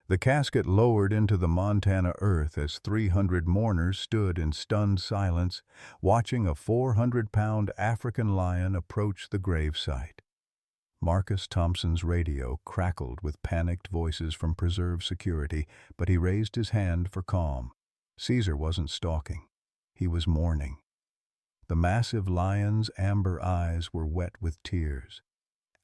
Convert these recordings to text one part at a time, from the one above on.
The casket lowered into the Montana earth as 300 mourners stood in stunned silence, watching a 400-pound African lion approach the gravesite. Marcus Thompson's radio crackled with panicked voices from preserve security, but he raised his hand for calm. Caesar wasn't stalking. He was mourning. The massive lion's amber eyes were wet with tears.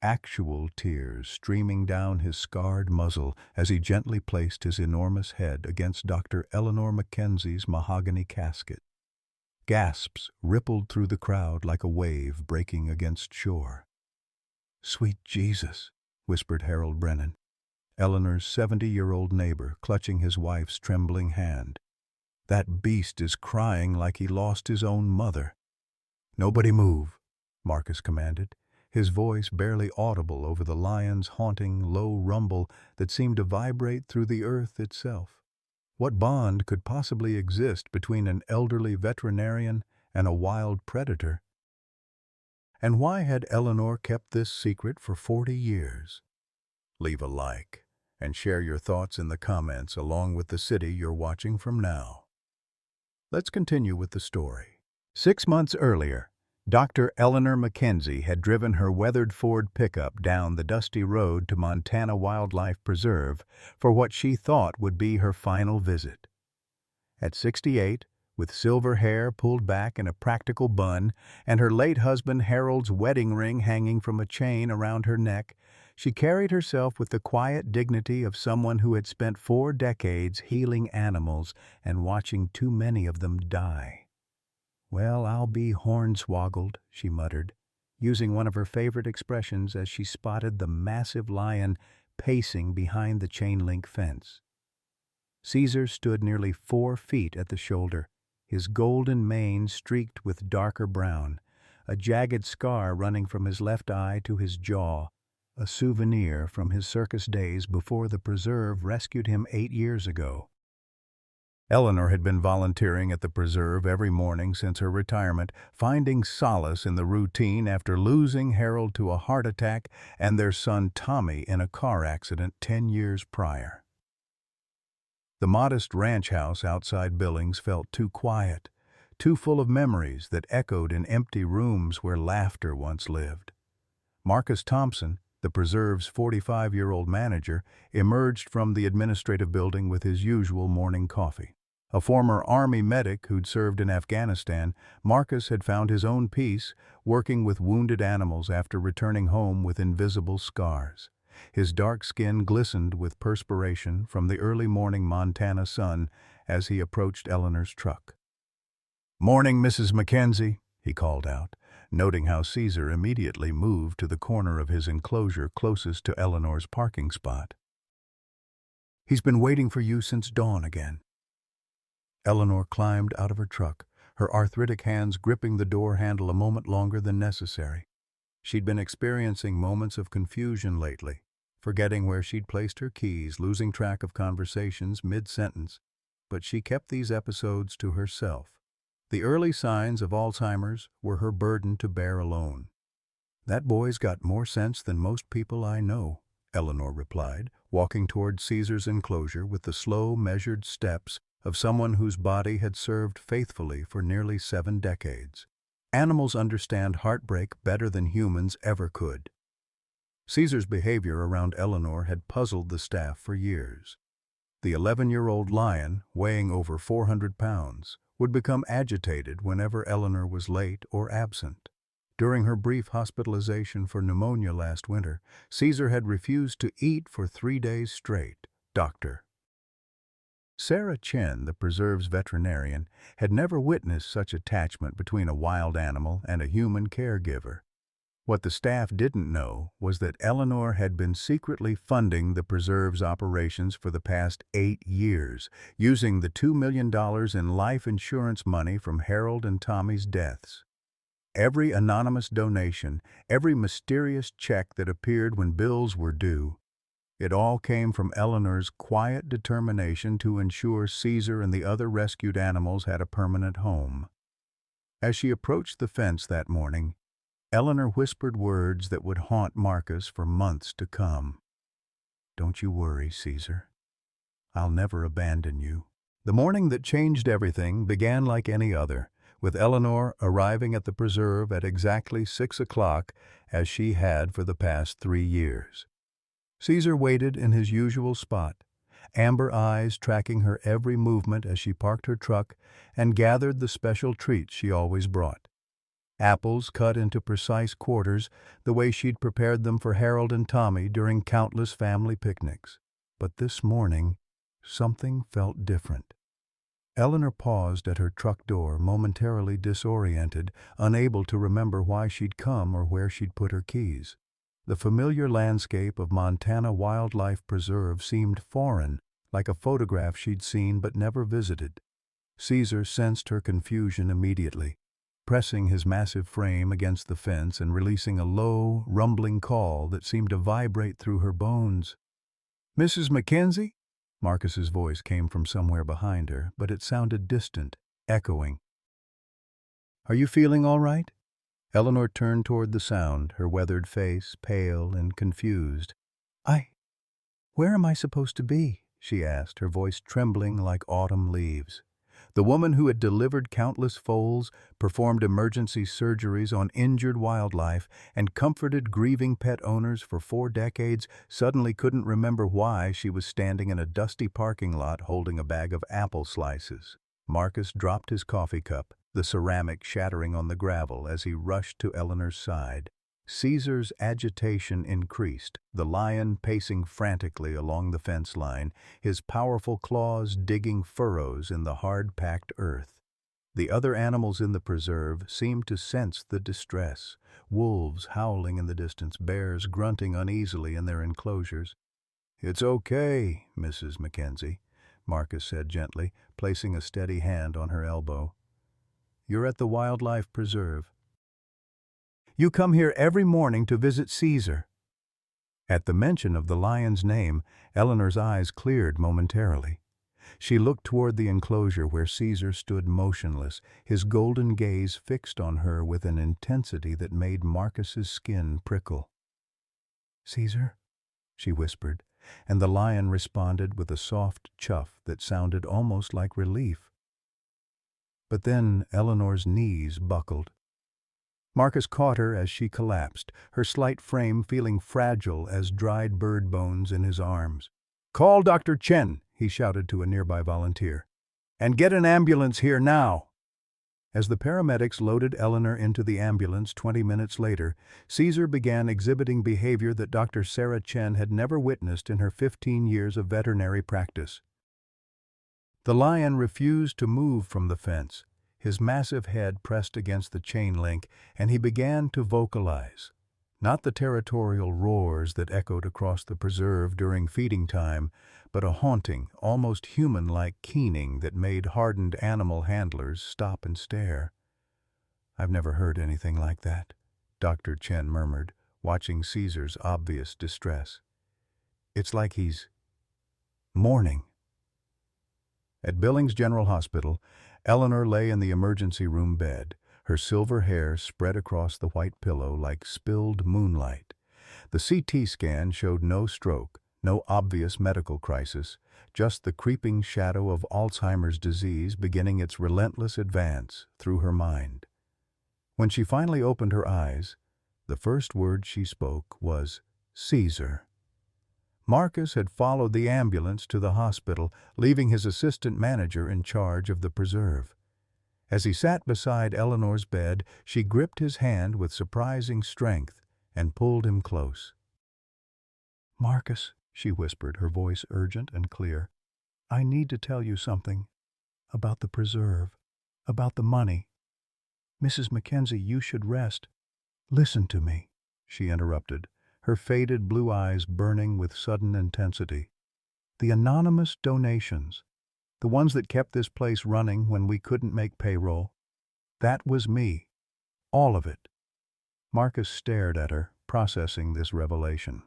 Actual tears streaming down his scarred muzzle as he gently placed his enormous head against Dr. Eleanor Mackenzie's mahogany casket. Gasps rippled through the crowd like a wave breaking against shore. "Sweet Jesus," whispered Harold Brennan, Eleanor's 70-year-old neighbor, clutching his wife's trembling hand. "That beast is crying like he lost his own mother." "Nobody move," Marcus commanded, his voice barely audible over the lion's haunting, low rumble that seemed to vibrate through the earth itself. What bond could possibly exist between an elderly veterinarian and a wild predator? And why had Eleanor kept this secret for 40 years? Leave a like and share your thoughts in the comments along with the city you're watching from now. Let's continue with the story. 6 months earlier, Dr. Eleanor Mackenzie had driven her weathered Ford pickup down the dusty road to Montana Wildlife Preserve for what she thought would be her final visit. At 68, with silver hair pulled back in a practical bun and her late husband Harold's wedding ring hanging from a chain around her neck, she carried herself with the quiet dignity of someone who had spent 4 decades healing animals and watching too many of them die. "Well, I'll be hornswoggled," she muttered, using one of her favorite expressions as she spotted the massive lion pacing behind the chain-link fence. Caesar stood nearly 4 feet at the shoulder, his golden mane streaked with darker brown, a jagged scar running from his left eye to his jaw, a souvenir from his circus days before the preserve rescued him 8 years ago. Eleanor had been volunteering at the preserve every morning since her retirement, finding solace in the routine after losing Harold to a heart attack and their son Tommy in a car accident 10 years prior. The modest ranch house outside Billings felt too quiet, too full of memories that echoed in empty rooms where laughter once lived. Marcus Thompson, the preserve's 45-year-old manager, emerged from the administrative building with his usual morning coffee. A former Army medic who'd served in Afghanistan, Marcus had found his own peace working with wounded animals after returning home with invisible scars. His dark skin glistened with perspiration from the early morning Montana sun as he approached Eleanor's truck. "Morning, Mrs. Mackenzie," he called out, noting how Caesar immediately moved to the corner of his enclosure closest to Eleanor's parking spot. "He's been waiting for you since dawn again." Eleanor climbed out of her truck, her arthritic hands gripping the door handle a moment longer than necessary. She'd been experiencing moments of confusion lately, forgetting where she'd placed her keys, losing track of conversations mid-sentence, but she kept these episodes to herself. The early signs of Alzheimer's were her burden to bear alone. "That boy's got more sense than most people I know," Eleanor replied, walking toward Caesar's enclosure with the slow, measured steps of someone whose body had served faithfully for nearly 7 decades. Animals understand heartbreak better than humans ever could. Caesar's behavior around Eleanor had puzzled the staff for years. The 11-year-old lion, weighing over 400 pounds, would become agitated whenever Eleanor was late or absent. During her brief hospitalization for pneumonia last winter, Caesar had refused to eat for 3 days straight. Dr. Sarah Chen, the preserve's veterinarian, had never witnessed such attachment between a wild animal and a human caregiver. What the staff didn't know was that Eleanor had been secretly funding the preserve's operations for the past 8 years, using the $2 million in life insurance money from Harold and Tommy's deaths. Every anonymous donation, every mysterious check that appeared when bills were due, it all came from Eleanor's quiet determination to ensure Caesar and the other rescued animals had a permanent home. As she approached the fence that morning, Eleanor whispered words that would haunt Marcus for months to come. "Don't you worry, Caesar. I'll never abandon you. The morning that changed everything began like any other, with Eleanor arriving at the preserve at exactly 6 o'clock as she had for the past 3 years. Caesar waited in his usual spot, amber eyes tracking her every movement as she parked her truck and gathered the special treats she always brought. Apples cut into precise quarters, the way she'd prepared them for Harold and Tommy during countless family picnics. But this morning, something felt different. Eleanor paused at her truck door, momentarily disoriented, unable to remember why she'd come or where she'd put her keys. The familiar landscape of Montana Wildlife Preserve seemed foreign, like a photograph she'd seen but never visited. Caesar sensed her confusion immediately, pressing his massive frame against the fence and releasing a low, rumbling call that seemed to vibrate through her bones. "Mrs. Mackenzie?" Marcus's voice came from somewhere behind her, but it sounded distant, echoing. "Are you feeling all right?" Eleanor turned toward the sound, her weathered face pale and confused. Where am I supposed to be?" she asked, her voice trembling like autumn leaves. The woman who had delivered countless foals, performed emergency surgeries on injured wildlife, and comforted grieving pet owners for 4 decades suddenly couldn't remember why she was standing in a dusty parking lot holding a bag of apple slices. Marcus dropped his coffee cup, the ceramic shattering on the gravel as he rushed to Eleanor's side. Caesar's agitation increased, the lion pacing frantically along the fence line, his powerful claws digging furrows in the hard-packed earth. The other animals in the preserve seemed to sense the distress, wolves howling in the distance, bears grunting uneasily in their enclosures. "It's okay, Mrs. Mackenzie," Marcus said gently, placing a steady hand on her elbow. "You're at the Wildlife Preserve. You come here every morning to visit Caesar." At the mention of the lion's name, Eleanor's eyes cleared momentarily. She looked toward the enclosure where Caesar stood motionless, his golden gaze fixed on her with an intensity that made Marcus's skin prickle. "Caesar?" she whispered, and the lion responded with a soft chuff that sounded almost like relief. But then Eleanor's knees buckled. Marcus caught her as she collapsed, her slight frame feeling fragile as dried bird bones in his arms. "Call Dr. Chen," he shouted to a nearby volunteer, "and get an ambulance here now." As the paramedics loaded Eleanor into the ambulance 20 minutes later, Caesar began exhibiting behavior that Dr. Sarah Chen had never witnessed in her 15 years of veterinary practice. The lion refused to move from the fence, his massive head pressed against the chain link, and he began to vocalize. Not the territorial roars that echoed across the preserve during feeding time, but a haunting, almost human-like keening that made hardened animal handlers stop and stare. "I've never heard anything like that," Dr. Chen murmured, watching Caesar's obvious distress. "It's like he's mourning." At Billings General Hospital, Eleanor lay in the emergency room bed, her silver hair spread across the white pillow like spilled moonlight. The CT scan showed no stroke, no obvious medical crisis, just the creeping shadow of Alzheimer's disease beginning its relentless advance through her mind. When she finally opened her eyes, the first word she spoke was "Caesar." Marcus had followed the ambulance to the hospital, leaving his assistant manager in charge of the preserve. As he sat beside Eleanor's bed, she gripped his hand with surprising strength and pulled him close. "Marcus," she whispered, her voice urgent and clear, "I need to tell you something about the preserve, about the money. Mrs. Mackenzie, you should rest." "Listen to me," she interrupted, her faded blue eyes burning with sudden intensity. "The anonymous donations, the ones that kept this place running when we couldn't make payroll, that was me. All of it." Marcus stared at her, processing this revelation.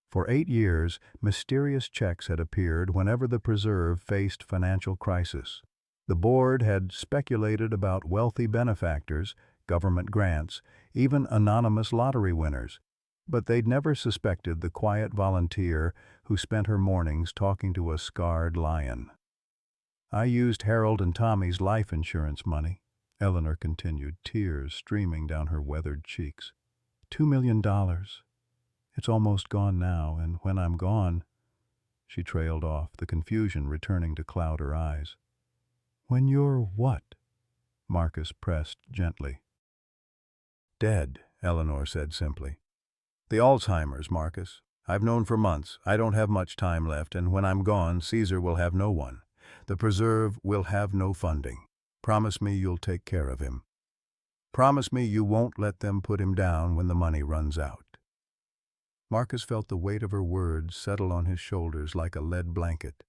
For 8 years, mysterious checks had appeared whenever the preserve faced financial crisis. The board had speculated about wealthy benefactors, government grants, even anonymous lottery winners, but they'd never suspected the quiet volunteer who spent her mornings talking to a scarred lion. "I used Harold and Tommy's life insurance money," Eleanor continued, tears streaming down her weathered cheeks. $2 million. It's almost gone now, and when I'm gone—" She trailed off, the confusion returning to cloud her eyes. "When you're what?" Marcus pressed gently. "Dead," Eleanor said simply. "The Alzheimer's, Marcus. I've known for months. I don't have much time left, and when I'm gone, Caesar will have no one. The preserve will have no funding. Promise me you'll take care of him. Promise me you won't let them put him down when the money runs out." Marcus felt the weight of her words settle on his shoulders like a lead blanket.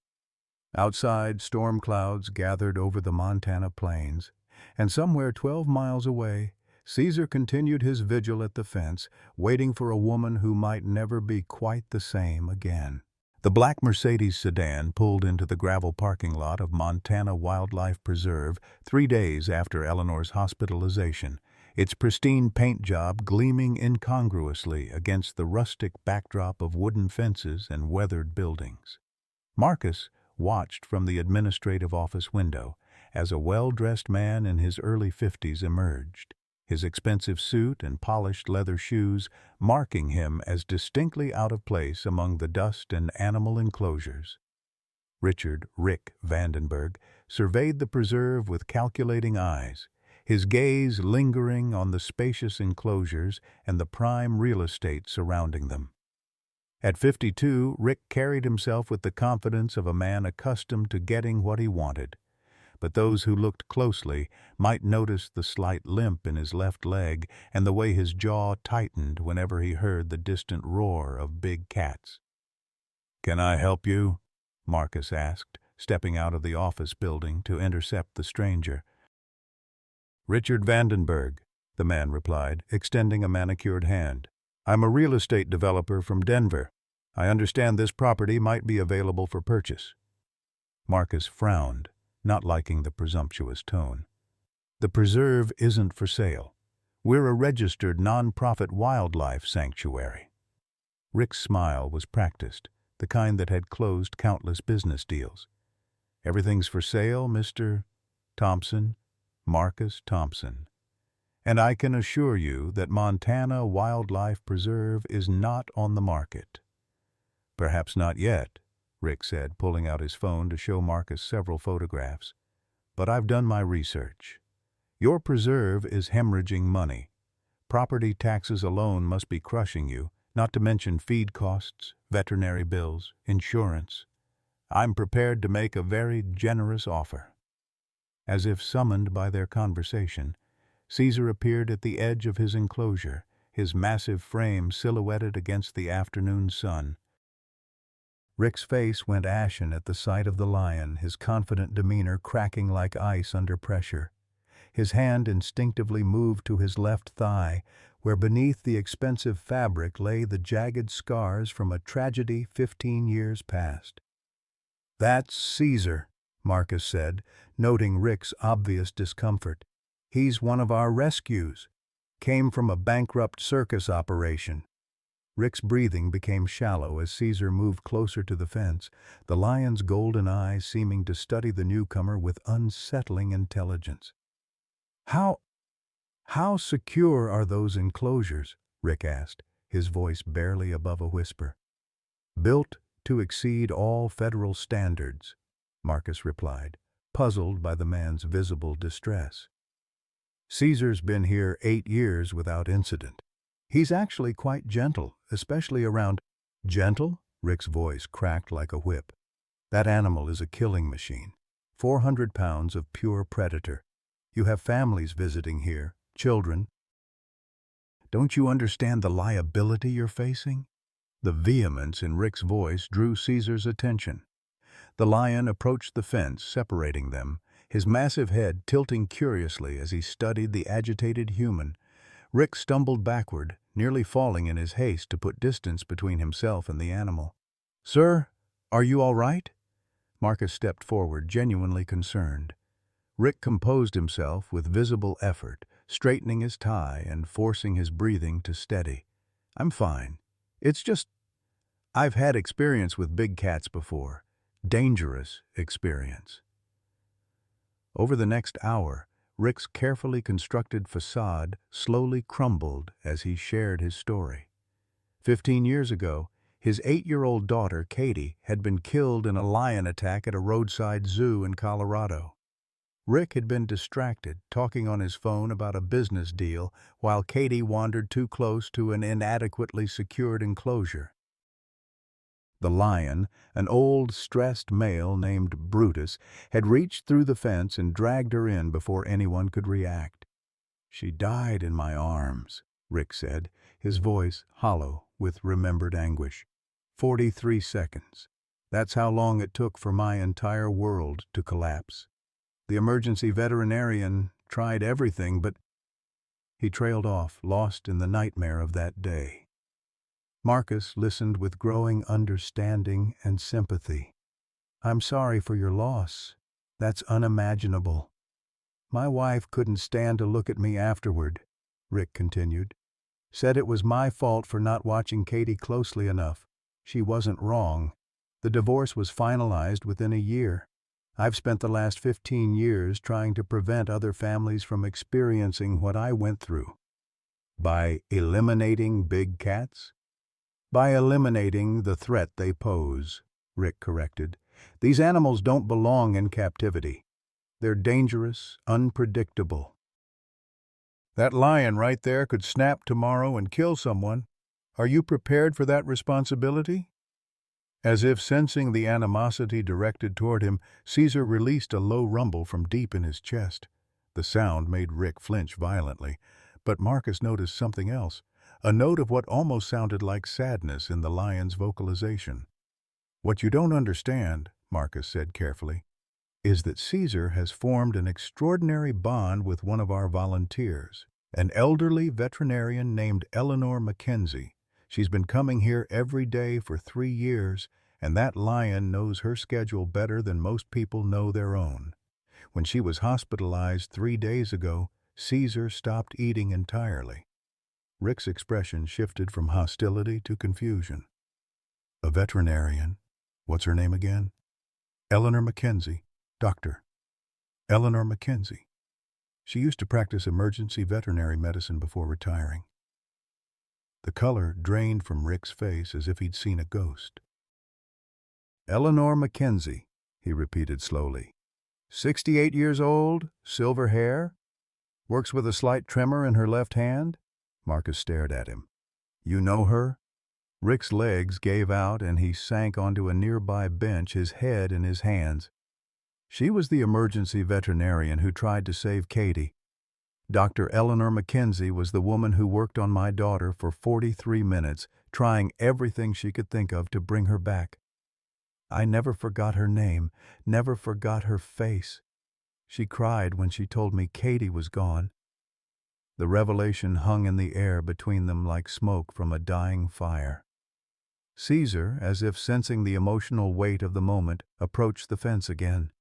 Outside, storm clouds gathered over the Montana plains, and somewhere 12 miles away, Caesar continued his vigil at the fence, waiting for a woman who might never be quite the same again. The black Mercedes sedan pulled into the gravel parking lot of Montana Wildlife Preserve 3 days after Eleanor's hospitalization, its pristine paint job gleaming incongruously against the rustic backdrop of wooden fences and weathered buildings. Marcus watched from the administrative office window as a well-dressed man in his early 50s emerged, his expensive suit and polished leather shoes marking him as distinctly out of place among the dust and animal enclosures. Rick Vandenberg surveyed the preserve with calculating eyes, his gaze lingering on the spacious enclosures and the prime real estate surrounding them. At 52, Rick carried himself with the confidence of a man accustomed to getting what he wanted, but those who looked closely might notice the slight limp in his left leg and the way his jaw tightened whenever he heard the distant roar of big cats. "Can I help you?" Marcus asked, stepping out of the office building to intercept the stranger. "Richard Vandenberg," the man replied, extending a manicured hand. "I'm a real estate developer from Denver. I understand this property might be available for purchase." Marcus frowned, not liking the presumptuous tone. "The preserve isn't for sale. We're a registered non-profit wildlife sanctuary." Rick's smile was practiced, the kind that had closed countless business deals. "Everything's for sale, Mr. Thompson?" Marcus Thompson. "And I can assure you that Montana Wildlife Preserve is not on the market." "Perhaps not yet," Rick said, pulling out his phone to show Marcus several photographs. "But I've done my research. Your preserve is hemorrhaging money. Property taxes alone must be crushing you, not to mention feed costs, veterinary bills, insurance. I'm prepared to make a very generous offer." As if summoned by their conversation, Caesar appeared at the edge of his enclosure, his massive frame silhouetted against the afternoon sun. Rick's face went ashen at the sight of the lion, his confident demeanor cracking like ice under pressure. His hand instinctively moved to his left thigh, where beneath the expensive fabric lay the jagged scars from a tragedy 15 years past. "That's Caesar," Marcus said, noting Rick's obvious discomfort. "He's one of our rescues. Came from a bankrupt circus operation." Rick's breathing became shallow as Caesar moved closer to the fence, the lion's golden eyes seeming to study the newcomer with unsettling intelligence. How secure are those enclosures?" Rick asked, his voice barely above a whisper. "Built to exceed all federal standards," Marcus replied, puzzled by the man's visible distress. "Caesar's been here 8 years without incident. He's actually quite gentle, especially around—" "Gentle?" Rick's voice cracked like a whip. "That animal is a killing machine. 400 pounds of pure predator. You have families visiting here, children. Don't you understand the liability you're facing?" The vehemence in Rick's voice drew Caesar's attention. The lion approached the fence separating them, his massive head tilting curiously as he studied the agitated human. Rick stumbled backward, nearly falling in his haste to put distance between himself and the animal. "Sir, are you all right?" Marcus stepped forward, genuinely concerned. Rick composed himself with visible effort, straightening his tie and forcing his breathing to steady. "I'm fine. It's just, I've had experience with big cats before. Dangerous experience. Over the next hour, Rick's carefully constructed facade slowly crumbled as he shared his story. 15 years ago, his 8-year-old daughter, Katie, had been killed in a lion attack at a roadside zoo in Colorado. Rick had been distracted, talking on his phone about a business deal, while Katie wandered too close to an inadequately secured enclosure. The lion, an old, stressed male named Brutus, had reached through the fence and dragged her in before anyone could react. "She died in my arms," Rick said, his voice hollow with remembered anguish. 43 seconds. That's how long it took for my entire world to collapse. The emergency veterinarian tried everything, but he trailed off, lost in the nightmare of that day. Marcus listened with growing understanding and sympathy. "I'm sorry for your loss. That's unimaginable. My wife couldn't stand to look at me afterward," Rick continued. "Said it was my fault for not watching Katie closely enough. She wasn't wrong. The divorce was finalized within a year. I've spent the last 15 years trying to prevent other families from experiencing what I went through." By eliminating big cats? "By eliminating the threat they pose," Rick corrected. "These animals don't belong in captivity. They're dangerous, unpredictable. That lion right there could snap tomorrow and kill someone. Are you prepared for that responsibility?" As if sensing the animosity directed toward him, Caesar released a low rumble from deep in his chest. The sound made Rick flinch violently, but Marcus noticed something else. A note of what almost sounded like sadness in the lion's vocalization. "What you don't understand," Marcus said carefully, "is that Caesar has formed an extraordinary bond with one of our volunteers, an elderly veterinarian named Eleanor Mackenzie. She's been coming here every day for 3 years, and that lion knows her schedule better than most people know their own. When she was hospitalized 3 days ago, Caesar stopped eating entirely." Rick's expression shifted from hostility to confusion. "A veterinarian? What's her name again?" "Eleanor Mackenzie. Doctor. Eleanor Mackenzie. She used to practice emergency veterinary medicine before retiring." The color drained from Rick's face as if he'd seen a ghost. "Eleanor Mackenzie," he repeated slowly. 68 years old, silver hair, works with a slight tremor in her left hand?" Marcus stared at him. "You know her?" Rick's legs gave out and he sank onto a nearby bench, his head in his hands. "She was the emergency veterinarian who tried to save Katie. Dr. Eleanor Mackenzie was the woman who worked on my daughter for 43 minutes, trying everything she could think of to bring her back. I never forgot her name, never forgot her face. She cried when she told me Katie was gone." The revelation hung in the air between them like smoke from a dying fire. Caesar, as if sensing the emotional weight of the moment, approached the fence again.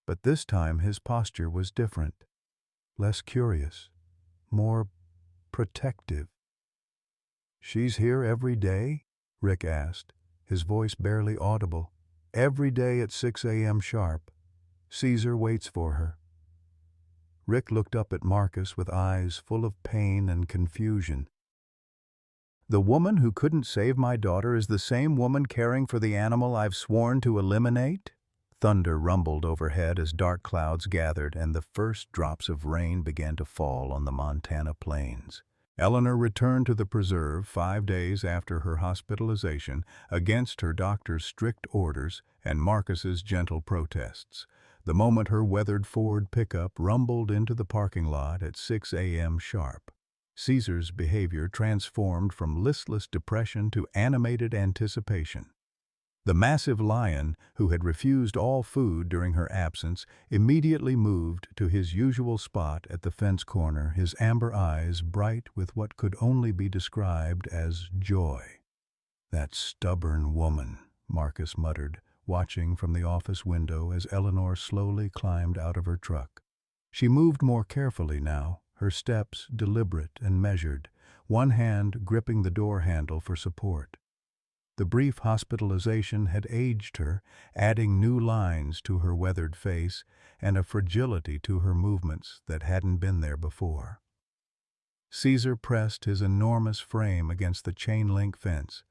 But this time his posture was different. Less curious, more protective. "She's here every day?" Rick asked, his voice barely audible. "Every day at 6 a.m. sharp. Caesar waits for her." Rick looked up at Marcus with eyes full of pain and confusion. "The woman who couldn't save my daughter is the same woman caring for the animal I've sworn to eliminate?" Thunder rumbled overhead as dark clouds gathered and the first drops of rain began to fall on the Montana plains. Eleanor returned to the preserve 5 days after her hospitalization, against her doctor's strict orders and Marcus's gentle protests. The moment her weathered Ford pickup rumbled into the parking lot at 6 a.m. sharp, Caesar's behavior transformed from listless depression to animated anticipation. The massive lion, who had refused all food during her absence, immediately moved to his usual spot at the fence corner, his amber eyes bright with what could only be described as joy. "That stubborn woman," Marcus muttered, watching from the office window as Eleanor slowly climbed out of her truck. She moved more carefully now, her steps deliberate and measured, one hand gripping the door handle for support. The brief hospitalization had aged her, adding new lines to her weathered face and a fragility to her movements that hadn't been there before. Caesar pressed his enormous frame against the chain-link fence,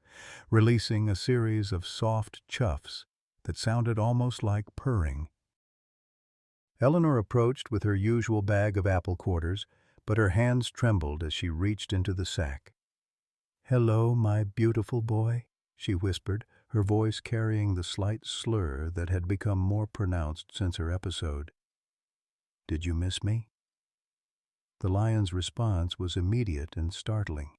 releasing a series of soft chuffs that sounded almost like purring. Eleanor approached with her usual bag of apple quarters, but her hands trembled as she reached into the sack. "Hello, my beautiful boy," she whispered, her voice carrying the slight slur that had become more pronounced since her episode. "Did you miss me?" The lion's response was immediate and startling.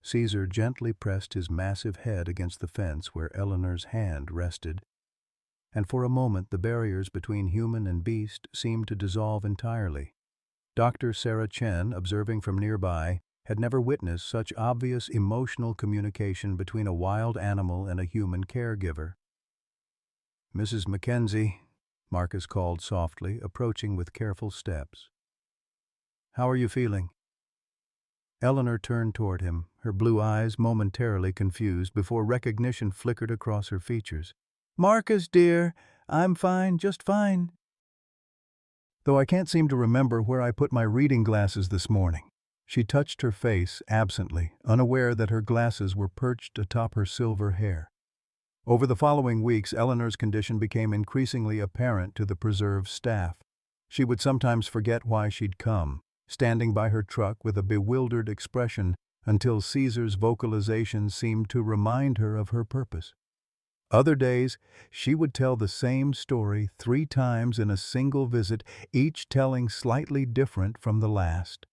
Caesar gently pressed his massive head against the fence where Eleanor's hand rested, and for a moment the barriers between human and beast seemed to dissolve entirely. Dr. Sarah Chen, observing from nearby, had never witnessed such obvious emotional communication between a wild animal and a human caregiver. "Mrs. Mackenzie," Marcus called softly, approaching with careful steps. "How are you feeling?" Eleanor turned toward him, her blue eyes momentarily confused before recognition flickered across her features. "Marcus, dear, I'm fine, just fine. Though I can't seem to remember where I put my reading glasses this morning." She touched her face absently, unaware that her glasses were perched atop her silver hair. Over the following weeks, Eleanor's condition became increasingly apparent to the preserve staff. She would sometimes forget why she'd come, standing by her truck with a bewildered expression until Caesar's vocalization seemed to remind her of her purpose. Other days, she would tell the same story 3 times in a single visit, each telling slightly different from the last.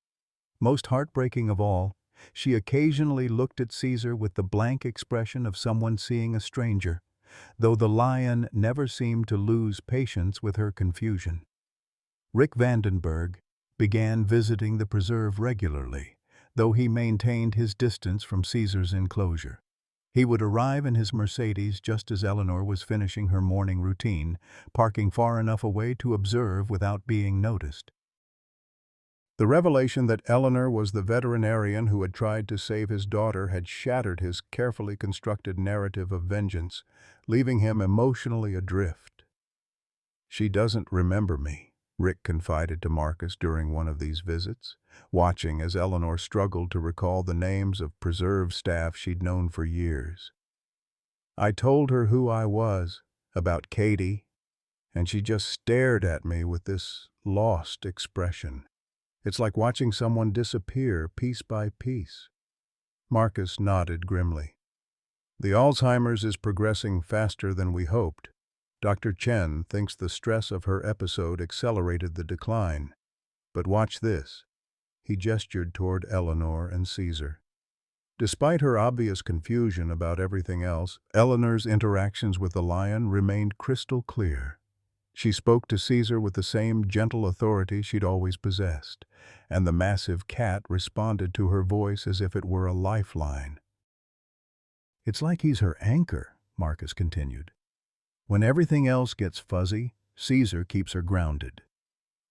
Most heartbreaking of all, she occasionally looked at Caesar with the blank expression of someone seeing a stranger, though the lion never seemed to lose patience with her confusion. Rick Vandenberg began visiting the preserve regularly, though he maintained his distance from Caesar's enclosure. He would arrive in his Mercedes just as Eleanor was finishing her morning routine, parking far enough away to observe without being noticed. The revelation that Eleanor was the veterinarian who had tried to save his daughter had shattered his carefully constructed narrative of vengeance, leaving him emotionally adrift. "She doesn't remember me," Rick confided to Marcus during one of these visits, watching as Eleanor struggled to recall the names of preserve staff she'd known for years. "I told her who I was, about Katie, and she just stared at me with this lost expression. It's like watching someone disappear piece by piece." Marcus nodded grimly. "The Alzheimer's is progressing faster than we hoped. Dr. Chen thinks the stress of her episode accelerated the decline. But watch this." He gestured toward Eleanor and Caesar. Despite her obvious confusion about everything else, Eleanor's interactions with the lion remained crystal clear. She spoke to Caesar with the same gentle authority she'd always possessed, and the massive cat responded to her voice as if it were a lifeline. "It's like he's her anchor," Marcus continued. "When everything else gets fuzzy, Caesar keeps her grounded."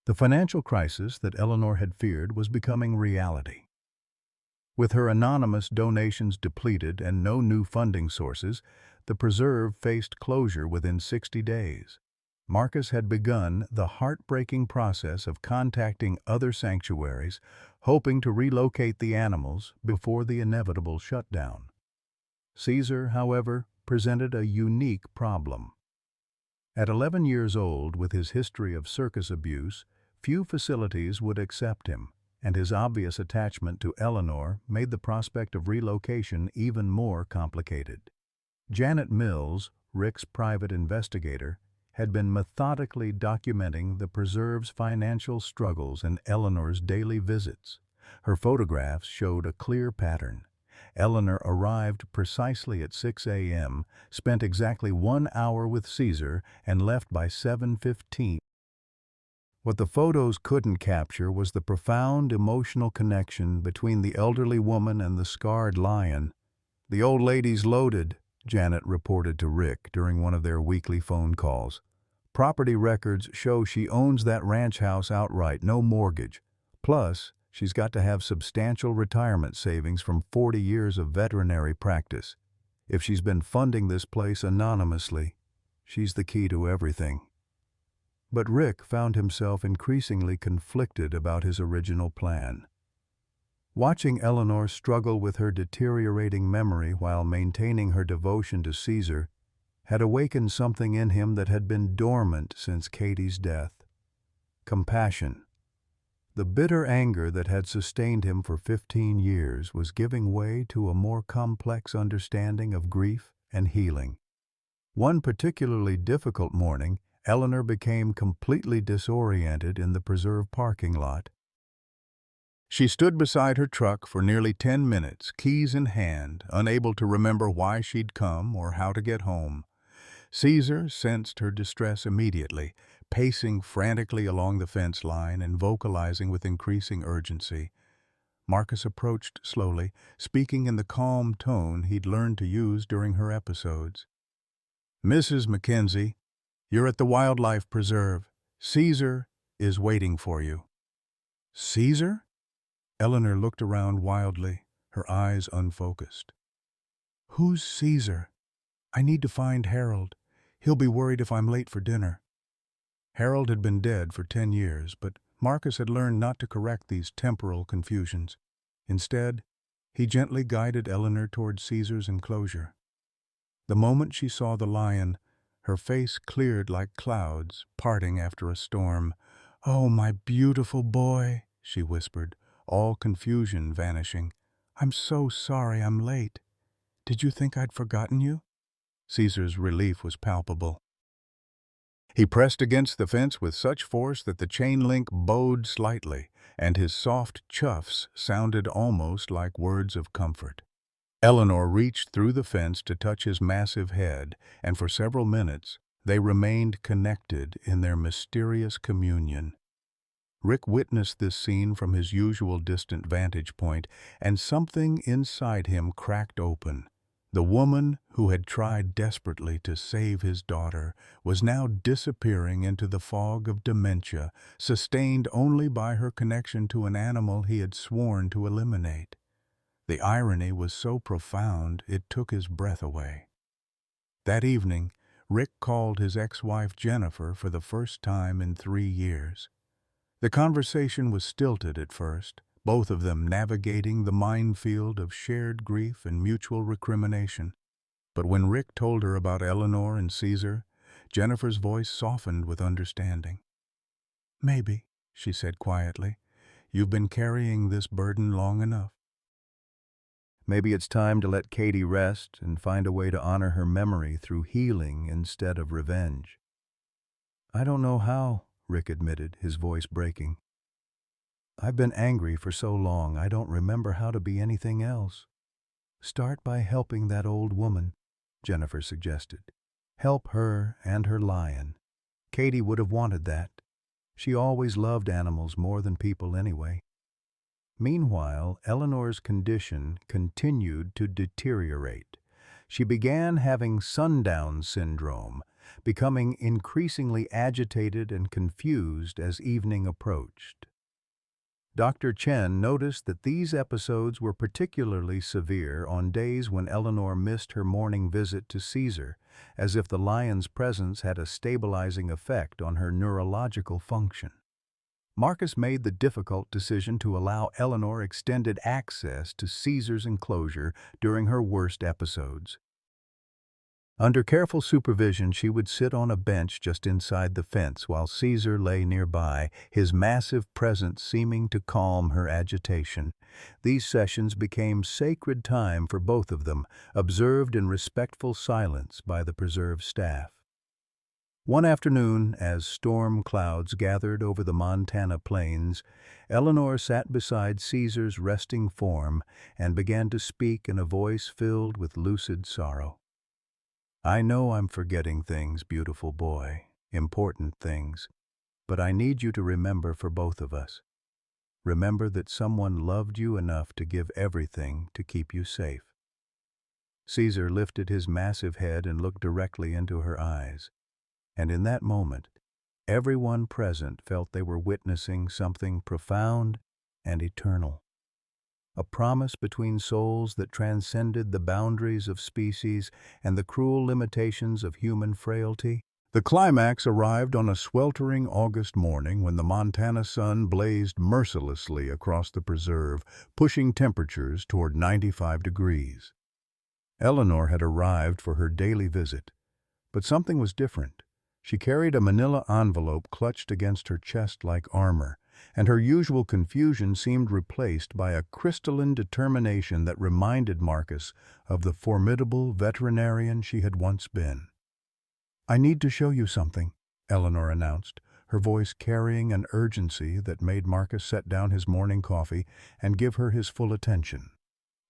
The financial crisis that Eleanor had feared was becoming reality. With her anonymous donations depleted and no new funding sources, the preserve faced closure within 60 days. Marcus had begun the heartbreaking process of contacting other sanctuaries, hoping to relocate the animals before the inevitable shutdown. Caesar, however, presented a unique problem. At 11 years old, with his history of circus abuse, few facilities would accept him, and his obvious attachment to Eleanor made the prospect of relocation even more complicated. Janet Mills, Rick's private investigator, had been methodically documenting the preserve's financial struggles and Eleanor's daily visits. Her photographs showed a clear pattern. Eleanor arrived precisely at 6 a.m., spent exactly 1 hour with Caesar, and left by 7:15. What the photos couldn't capture was the profound emotional connection between the elderly woman and the scarred lion. "The old lady's loaded," Janet reported to Rick during one of their weekly phone calls. "Property records show she owns that ranch house outright, no mortgage. Plus, she's got to have substantial retirement savings from 40 years of veterinary practice. If she's been funding this place anonymously, she's the key to everything. But Rick found himself increasingly conflicted about his original plan. Watching Eleanor struggle with her deteriorating memory while maintaining her devotion to Caesar had awakened something in him that had been dormant since Katie's death. Compassion. The bitter anger that had sustained him for 15 years was giving way to a more complex understanding of grief and healing. One particularly difficult morning, Eleanor became completely disoriented in the preserve parking lot. She stood beside her truck for nearly 10 minutes, keys in hand, unable to remember why she'd come or how to get home. Caesar sensed her distress immediately, pacing frantically along the fence line and vocalizing with increasing urgency. Marcus approached slowly, speaking in the calm tone he'd learned to use during her episodes. "Mrs. Mackenzie, you're at the Wildlife Preserve. Caesar is waiting for you." "Caesar?" Eleanor looked around wildly, her eyes unfocused. "Who's Caesar? I need to find Harold. He'll be worried if I'm late for dinner." Harold had been dead for 10 years, but Marcus had learned not to correct these temporal confusions. Instead, he gently guided Eleanor toward Caesar's enclosure. The moment she saw the lion, her face cleared like clouds parting after a storm. "Oh, my beautiful boy," she whispered, all confusion vanishing. "I'm so sorry I'm late. Did you think I'd forgotten you?" Caesar's relief was palpable. He pressed against the fence with such force that the chain link bowed slightly, and his soft chuffs sounded almost like words of comfort. Eleanor reached through the fence to touch his massive head, and for several minutes they remained connected in their mysterious communion. Rick witnessed this scene from his usual distant vantage point, and something inside him cracked open. The woman who had tried desperately to save his daughter was now disappearing into the fog of dementia, sustained only by her connection to an animal he had sworn to eliminate. The irony was so profound it took his breath away. That evening, Rick called his ex-wife Jennifer for the first time in 3 years. The conversation was stilted at first, both of them navigating the minefield of shared grief and mutual recrimination. But when Rick told her about Eleanor and Caesar, Jennifer's voice softened with understanding. "Maybe," she said quietly, "you've been carrying this burden long enough. Maybe it's time to let Katie rest and find a way to honor her memory through healing instead of revenge." "I don't know how," Rick admitted, his voice breaking. "I've been angry for so long, I don't remember how to be anything else." "Start by helping that old woman," Jennifer suggested. "Help her and her lion. Katie would have wanted that. She always loved animals more than people anyway." Meanwhile, Eleanor's condition continued to deteriorate. She began having sundown syndrome, becoming increasingly agitated and confused as evening approached. Dr. Chen noticed that these episodes were particularly severe on days when Eleanor missed her morning visit to Caesar, as if the lion's presence had a stabilizing effect on her neurological function. Marcus made the difficult decision to allow Eleanor extended access to Caesar's enclosure during her worst episodes. Under careful supervision, she would sit on a bench just inside the fence while Caesar lay nearby, his massive presence seeming to calm her agitation. These sessions became sacred time for both of them, observed in respectful silence by the preserve staff. One afternoon, as storm clouds gathered over the Montana plains, Eleanor sat beside Caesar's resting form and began to speak in a voice filled with lucid sorrow. "I know I'm forgetting things, beautiful boy, important things, but I need you to remember for both of us. Remember that someone loved you enough to give everything to keep you safe." Caesar lifted his massive head and looked directly into her eyes. And in that moment, everyone present felt they were witnessing something profound and eternal. a promise between souls that transcended the boundaries of species and the cruel limitations of human frailty. The climax arrived on a sweltering August morning when the Montana sun blazed mercilessly across the preserve, pushing temperatures toward 95 degrees. Eleanor had arrived for her daily visit, but something was different. She carried a manila envelope clutched against her chest like armor, and her usual confusion seemed replaced by a crystalline determination that reminded Marcus of the formidable veterinarian she had once been. "I need to show you something," Eleanor announced, her voice carrying an urgency that made Marcus set down his morning coffee and give her his full attention.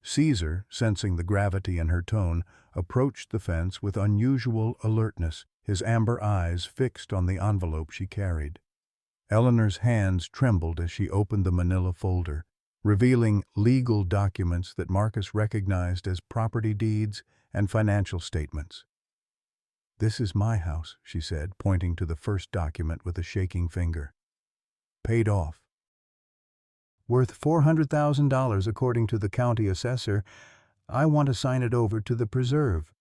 Caesar, sensing the gravity in her tone, approached the fence with unusual alertness, his amber eyes fixed on the envelope she carried. Eleanor's hands trembled as she opened the manila folder, revealing legal documents that Marcus recognized as property deeds and financial statements. "This is my house," she said, pointing to the first document with a shaking finger. "Paid off. Worth $400,000 according to the county assessor. I want to sign it over to the preserve."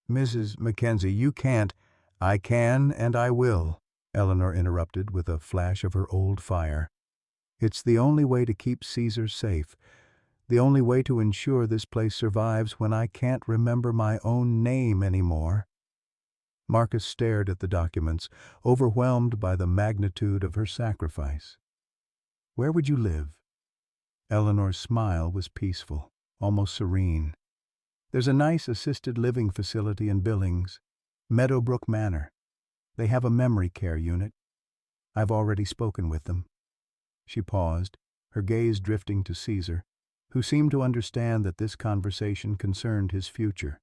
"Mrs. Mackenzie, you can't." "I can and I will," Eleanor interrupted with a flash of her old fire. "It's the only way to keep Caesar safe, the only way to ensure this place survives when I can't remember my own name anymore." Marcus stared at the documents, overwhelmed by the magnitude of her sacrifice. "Where would you live?" Eleanor's smile was peaceful, almost serene. "There's a nice assisted living facility in Billings, Meadowbrook Manor. They have a memory care unit. I've already spoken with them." She paused, her gaze drifting to Caesar, who seemed to understand that this conversation concerned his future.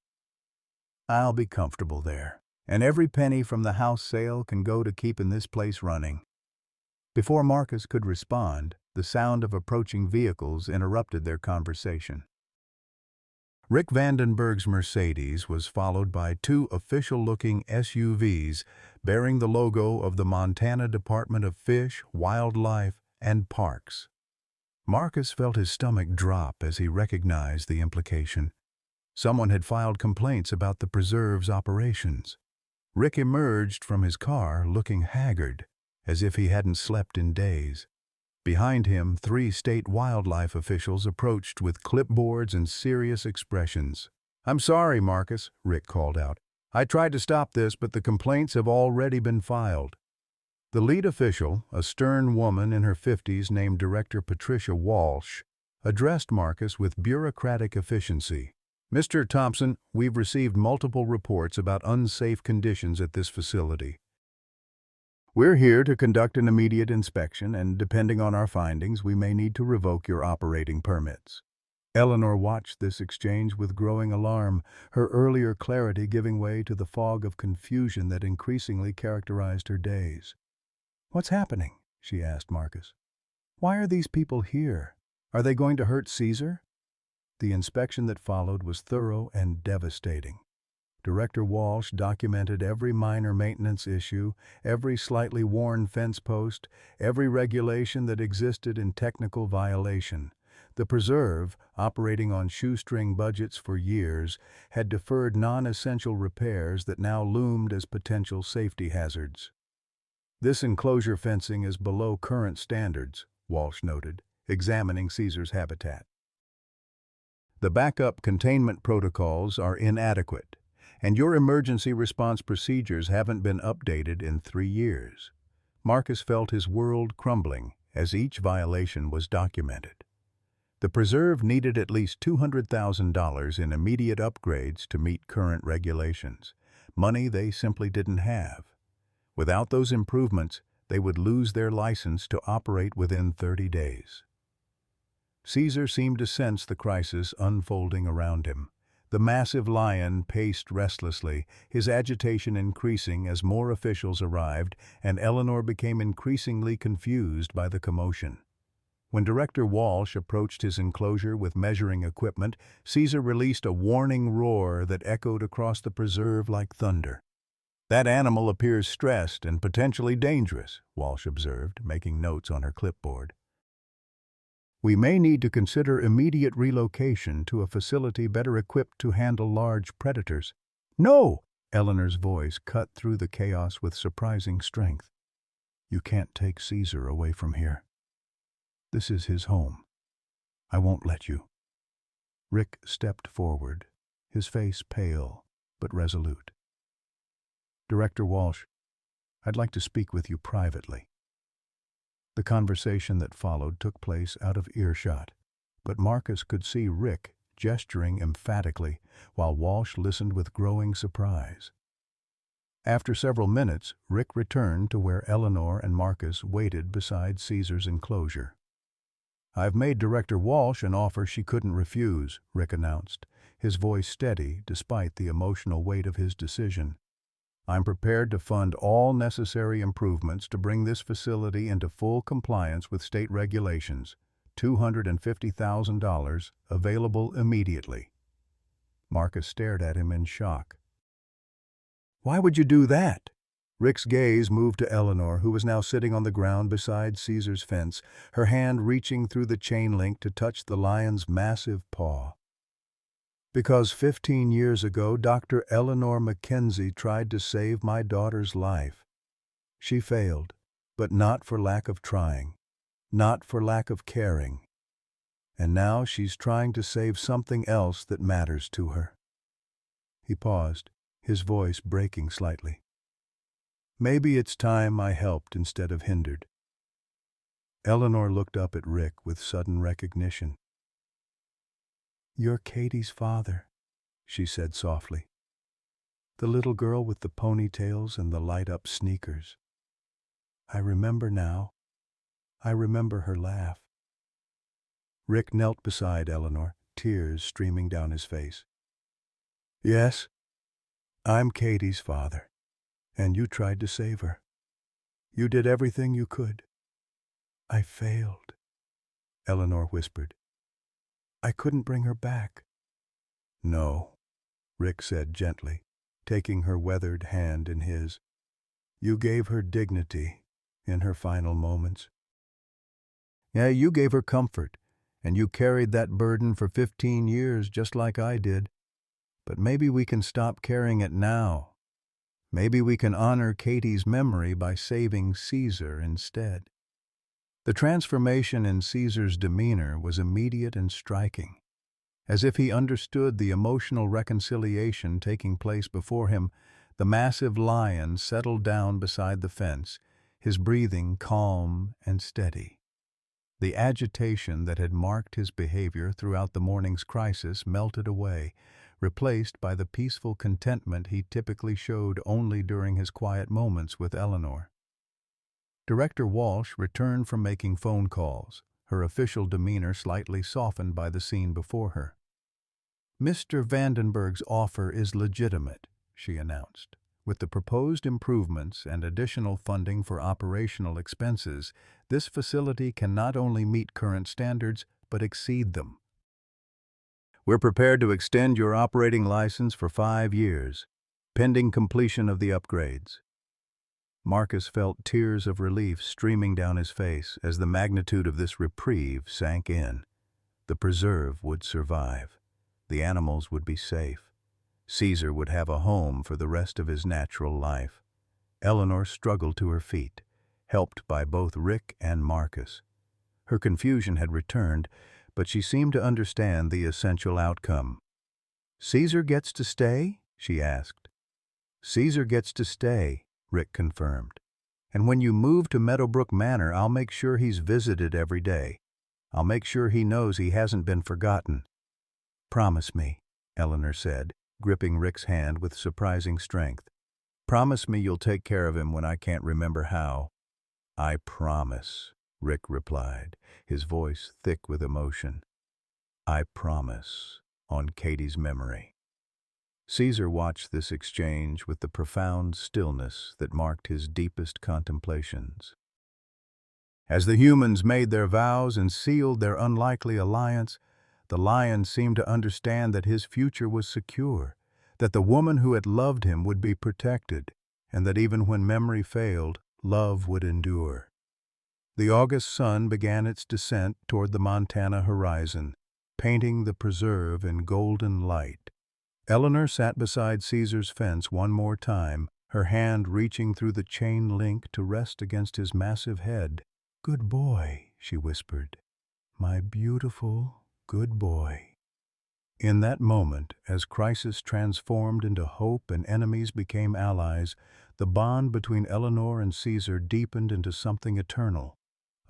"I'll be comfortable there, and every penny from the house sale can go to keeping this place running." Before Marcus could respond, the sound of approaching vehicles interrupted their conversation. Rick Vandenberg's Mercedes was followed by two official-looking SUVs bearing the logo of the Montana Department of Fish, Wildlife, and Parks. Marcus felt his stomach drop as he recognized the implication. Someone had filed complaints about the preserve's operations. Rick emerged from his car looking haggard, as if he hadn't slept in days. Behind him, 3 state wildlife officials approached with clipboards and serious expressions. "I'm sorry, Marcus," Rick called out. "I tried to stop this, but the complaints have already been filed." The lead official, a stern woman in her 50s named Director Patricia Walsh, addressed Marcus with bureaucratic efficiency. "Mr. Thompson, we've received multiple reports about unsafe conditions at this facility. We're here to conduct an immediate inspection, and depending on our findings, we may need to revoke your operating permits." Eleanor watched this exchange with growing alarm, her earlier clarity giving way to the fog of confusion that increasingly characterized her days. "What's happening?" she asked Marcus. "Why are these people here? Are they going to hurt Caesar?" The inspection that followed was thorough and devastating. Director Walsh documented every minor maintenance issue, every slightly worn fence post, every regulation that existed in technical violation. The preserve, operating on shoestring budgets for years, had deferred non-essential repairs that now loomed as potential safety hazards. "This enclosure fencing is below current standards," Walsh noted, examining Caesar's habitat. "The backup containment protocols are inadequate, and your emergency response procedures haven't been updated in 3 years. Marcus felt his world crumbling as each violation was documented. The preserve needed at least $200,000 in immediate upgrades to meet current regulations, money they simply didn't have. Without those improvements, they would lose their license to operate within 30 days. Caesar seemed to sense the crisis unfolding around him. The massive lion paced restlessly, his agitation increasing as more officials arrived, and Eleanor became increasingly confused by the commotion. When Director Walsh approached his enclosure with measuring equipment, Caesar released a warning roar that echoed across the preserve like thunder. "That animal appears stressed and potentially dangerous," Walsh observed, making notes on her clipboard. We may need to consider immediate relocation to a facility better equipped to handle large predators. No! Eleanor's voice cut through the chaos with surprising strength. You can't take Caesar away from here. This is his home. I won't let you. Rick stepped forward, his face pale but resolute. Director Walsh, I'd like to speak with you privately. The conversation that followed took place out of earshot, but Marcus could see Rick gesturing emphatically while Walsh listened with growing surprise. After several minutes, Rick returned to where Eleanor and Marcus waited beside Caesar's enclosure. I've made Director Walsh an offer she couldn't refuse, Rick announced, his voice steady despite the emotional weight of his decision. I'm prepared to fund all necessary improvements to bring this facility into full compliance with state regulations. $250,000 available immediately. Marcus stared at him in shock. Why would you do that? Rick's gaze moved to Eleanor, who was now sitting on the ground beside Caesar's fence, her hand reaching through the chain link to touch the lion's massive paw. Because 15 years ago, Dr. Eleanor Mackenzie tried to save my daughter's life. She failed, but not for lack of trying, not for lack of caring. And now she's trying to save something else that matters to her. He paused, his voice breaking slightly. Maybe it's time I helped instead of hindered. Eleanor looked up at Rick with sudden recognition. You're Katie's father, she said softly. The little girl with the ponytails and the light-up sneakers. I remember now. I remember her laugh. Rick knelt beside Eleanor, tears streaming down his face. Yes, I'm Katie's father, and you tried to save her. You did everything you could. I failed, Eleanor whispered. I couldn't bring her back. No, Rick said gently, taking her weathered hand in his. You gave her dignity in her final moments. Yeah, you gave her comfort, and you carried that burden for 15 years just like I did. But maybe we can stop carrying it now. Maybe we can honor Katie's memory by saving Caesar instead. The transformation in Caesar's demeanor was immediate and striking. As if he understood the emotional reconciliation taking place before him, the massive lion settled down beside the fence, his breathing calm and steady. The agitation that had marked his behavior throughout the morning's crisis melted away, replaced by the peaceful contentment he typically showed only during his quiet moments with Eleanor. Director Walsh returned from making phone calls, her official demeanor slightly softened by the scene before her. Mr. Vandenberg's offer is legitimate, she announced. With the proposed improvements and additional funding for operational expenses, this facility can not only meet current standards, but exceed them. We're prepared to extend your operating license for 5 years, pending completion of the upgrades. Marcus felt tears of relief streaming down his face as the magnitude of this reprieve sank in. The preserve would survive. The animals would be safe. Caesar would have a home for the rest of his natural life. Eleanor struggled to her feet, helped by both Rick and Marcus. Her confusion had returned, but she seemed to understand the essential outcome. Caesar gets to stay? She asked. Caesar gets to stay, Rick confirmed. And when you move to Meadowbrook Manor, I'll make sure he's visited every day. I'll make sure he knows he hasn't been forgotten. Promise me, Eleanor said, gripping Rick's hand with surprising strength. Promise me you'll take care of him when I can't remember how. I promise, Rick replied, his voice thick with emotion. I promise, on Katie's memory. Caesar watched this exchange with the profound stillness that marked his deepest contemplations. As the humans made their vows and sealed their unlikely alliance, the lion seemed to understand that his future was secure, that the woman who had loved him would be protected, and that even when memory failed, love would endure. The August sun began its descent toward the Montana horizon, painting the preserve in golden light. Eleanor sat beside Caesar's fence one more time, her hand reaching through the chain link to rest against his massive head. "Good boy," she whispered. "My beautiful, good boy." In that moment, as crisis transformed into hope and enemies became allies, the bond between Eleanor and Caesar deepened into something eternal,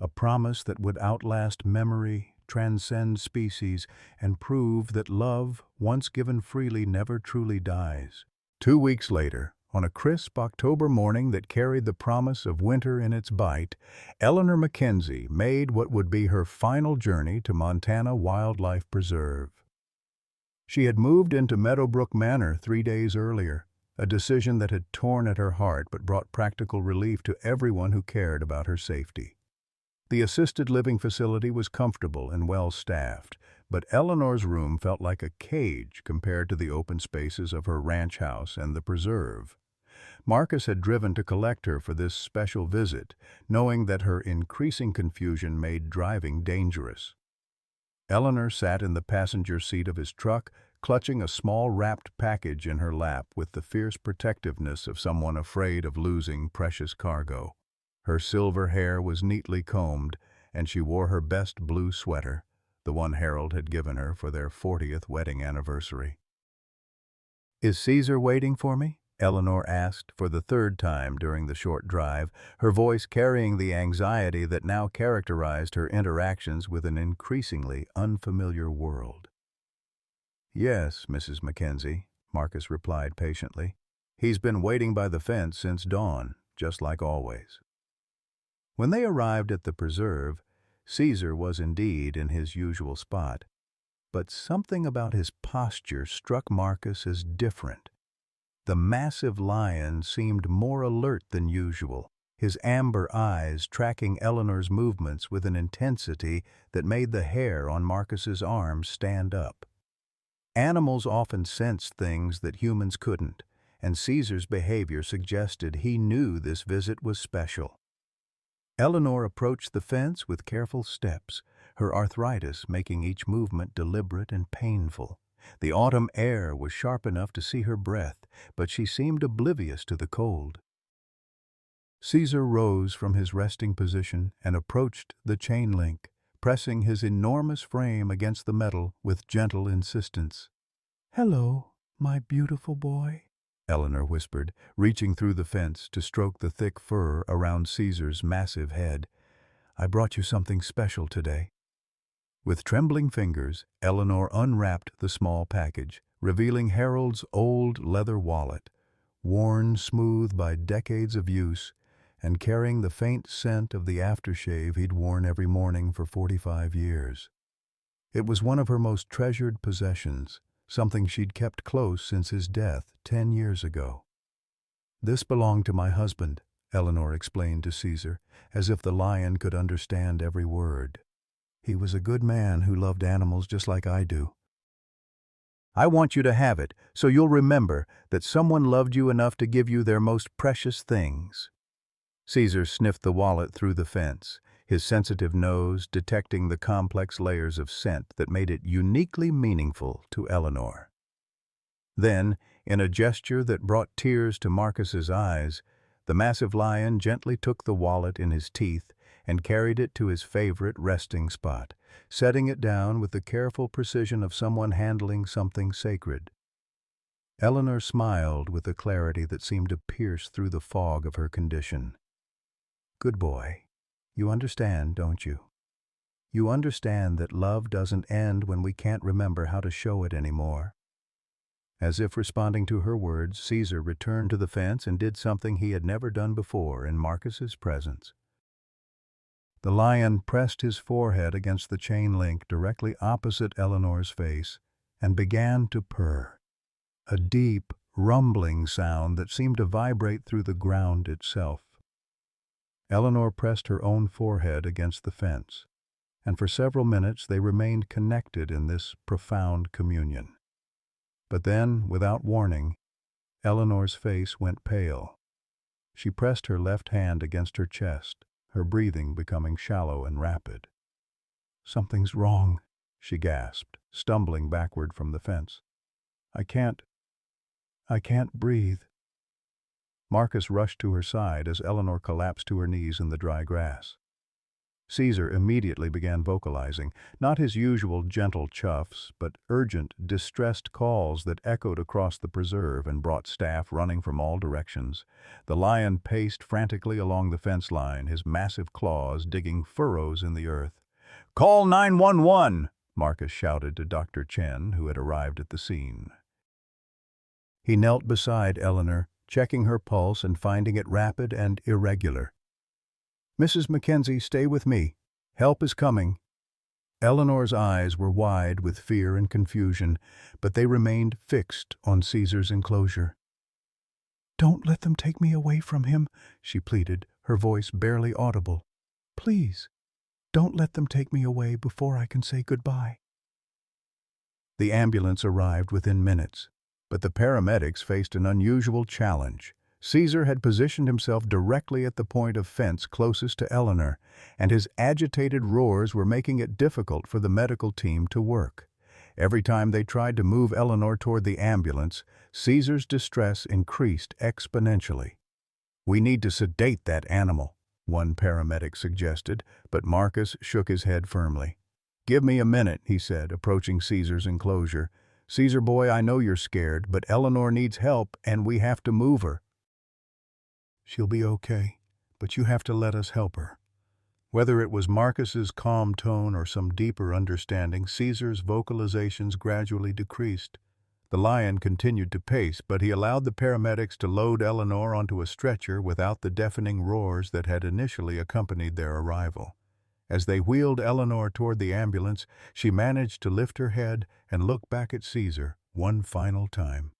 a promise that would outlast memory, transcend species, and prove that love, once given freely, never truly dies. 2 weeks later, on a crisp October morning that carried the promise of winter in its bite, Eleanor Mackenzie made what would be her final journey to Montana Wildlife Preserve. She had moved into Meadowbrook Manor 3 days earlier, a decision that had torn at her heart but brought practical relief to everyone who cared about her safety. The assisted living facility was comfortable and well-staffed, but Eleanor's room felt like a cage compared to the open spaces of her ranch house and the preserve. Marcus had driven to collect her for this special visit, knowing that her increasing confusion made driving dangerous. Eleanor sat in the passenger seat of his truck, clutching a small wrapped package in her lap with the fierce protectiveness of someone afraid of losing precious cargo. Her silver hair was neatly combed, and she wore her best blue sweater, the one Harold had given her for their 40th wedding anniversary. "Is Caesar waiting for me?" Eleanor asked for the third time during the short drive, her voice carrying the anxiety that now characterized her interactions with an increasingly unfamiliar world. "Yes, Mrs. Mackenzie," Marcus replied patiently. "He's been waiting by the fence since dawn, just like always." When they arrived at the preserve, Caesar was indeed in his usual spot, but something about his posture struck Marcus as different. The massive lion seemed more alert than usual, his amber eyes tracking Eleanor's movements with an intensity that made the hair on Marcus's arms stand up. Animals often sensed things that humans couldn't, and Caesar's behavior suggested he knew this visit was special. Eleanor approached the fence with careful steps, her arthritis making each movement deliberate and painful. The autumn air was sharp enough to see her breath, but she seemed oblivious to the cold. Caesar rose from his resting position and approached the chain link, pressing his enormous frame against the metal with gentle insistence. "Hello, my beautiful boy," Eleanor whispered, reaching through the fence to stroke the thick fur around Caesar's massive head. "I brought you something special today." With trembling fingers, Eleanor unwrapped the small package, revealing Harold's old leather wallet, worn smooth by decades of use and carrying the faint scent of the aftershave he'd worn every morning for 45 years. It was one of her most treasured possessions, something she'd kept close since his death 10 years ago. "This belonged to my husband," Eleanor explained to Caesar, as if the lion could understand every word. "He was a good man who loved animals just like I do. I want you to have it, so you'll remember that someone loved you enough to give you their most precious things." Caesar sniffed the wallet through the fence, his sensitive nose detecting the complex layers of scent that made it uniquely meaningful to Eleanor. Then, in a gesture that brought tears to Marcus's eyes, the massive lion gently took the wallet in his teeth and carried it to his favorite resting spot, setting it down with the careful precision of someone handling something sacred. Eleanor smiled with a clarity that seemed to pierce through the fog of her condition. "Good boy. You understand, don't you? You understand that love doesn't end when we can't remember how to show it anymore." As if responding to her words, Caesar returned to the fence and did something he had never done before in Marcus's presence. The lion pressed his forehead against the chain link directly opposite Eleanor's face and began to purr, a deep, rumbling sound that seemed to vibrate through the ground itself. Eleanor pressed her own forehead against the fence, and for several minutes they remained connected in this profound communion. But then, without warning, Eleanor's face went pale. She pressed her left hand against her chest, her breathing becoming shallow and rapid. "Something's wrong," she gasped, stumbling backward from the fence. I can't breathe." Marcus rushed to her side as Eleanor collapsed to her knees in the dry grass. Caesar immediately began vocalizing, not his usual gentle chuffs, but urgent, distressed calls that echoed across the preserve and brought staff running from all directions. The lion paced frantically along the fence line, his massive claws digging furrows in the earth. "Call 911!" Marcus shouted to Dr. Chen, who had arrived at the scene. He knelt beside Eleanor, checking her pulse and finding it rapid and irregular. "Mrs. Mackenzie, stay with me. Help is coming." Eleanor's eyes were wide with fear and confusion, but they remained fixed on Caesar's enclosure. "Don't let them take me away from him," she pleaded, her voice barely audible. "Please, don't let them take me away before I can say goodbye." The ambulance arrived within minutes, but the paramedics faced an unusual challenge. Caesar had positioned himself directly at the point of fence closest to Eleanor, and his agitated roars were making it difficult for the medical team to work. Every time they tried to move Eleanor toward the ambulance, Caesar's distress increased exponentially. "We need to sedate that animal," one paramedic suggested, but Marcus shook his head firmly. "Give me a minute," he said, approaching Caesar's enclosure. "Caesar boy, I know you're scared, but Eleanor needs help, and we have to move her." "She'll be okay, but you have to let us help her." Whether it was Marcus's calm tone or some deeper understanding, Caesar's vocalizations gradually decreased. The lion continued to pace, but he allowed the paramedics to load Eleanor onto a stretcher without the deafening roars that had initially accompanied their arrival. As they wheeled Eleanor toward the ambulance, she managed to lift her head and look back at Caesar one final time.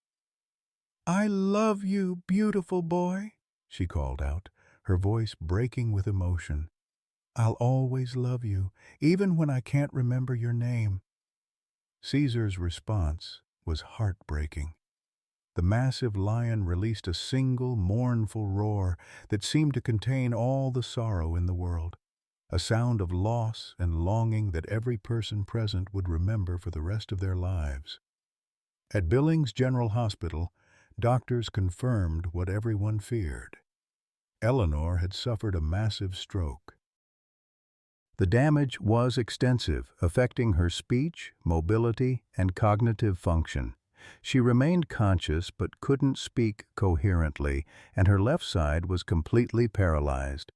"I love you, beautiful boy," she called out, her voice breaking with emotion. "I'll always love you, even when I can't remember your name." Caesar's response was heartbreaking. The massive lion released a single, mournful roar that seemed to contain all the sorrow in the world, a sound of loss and longing that every person present would remember for the rest of their lives. At Billings General Hospital, doctors confirmed what everyone feared. Eleanor had suffered a massive stroke. The damage was extensive, affecting her speech, mobility, and cognitive function. She remained conscious but couldn't speak coherently, and her left side was completely paralyzed.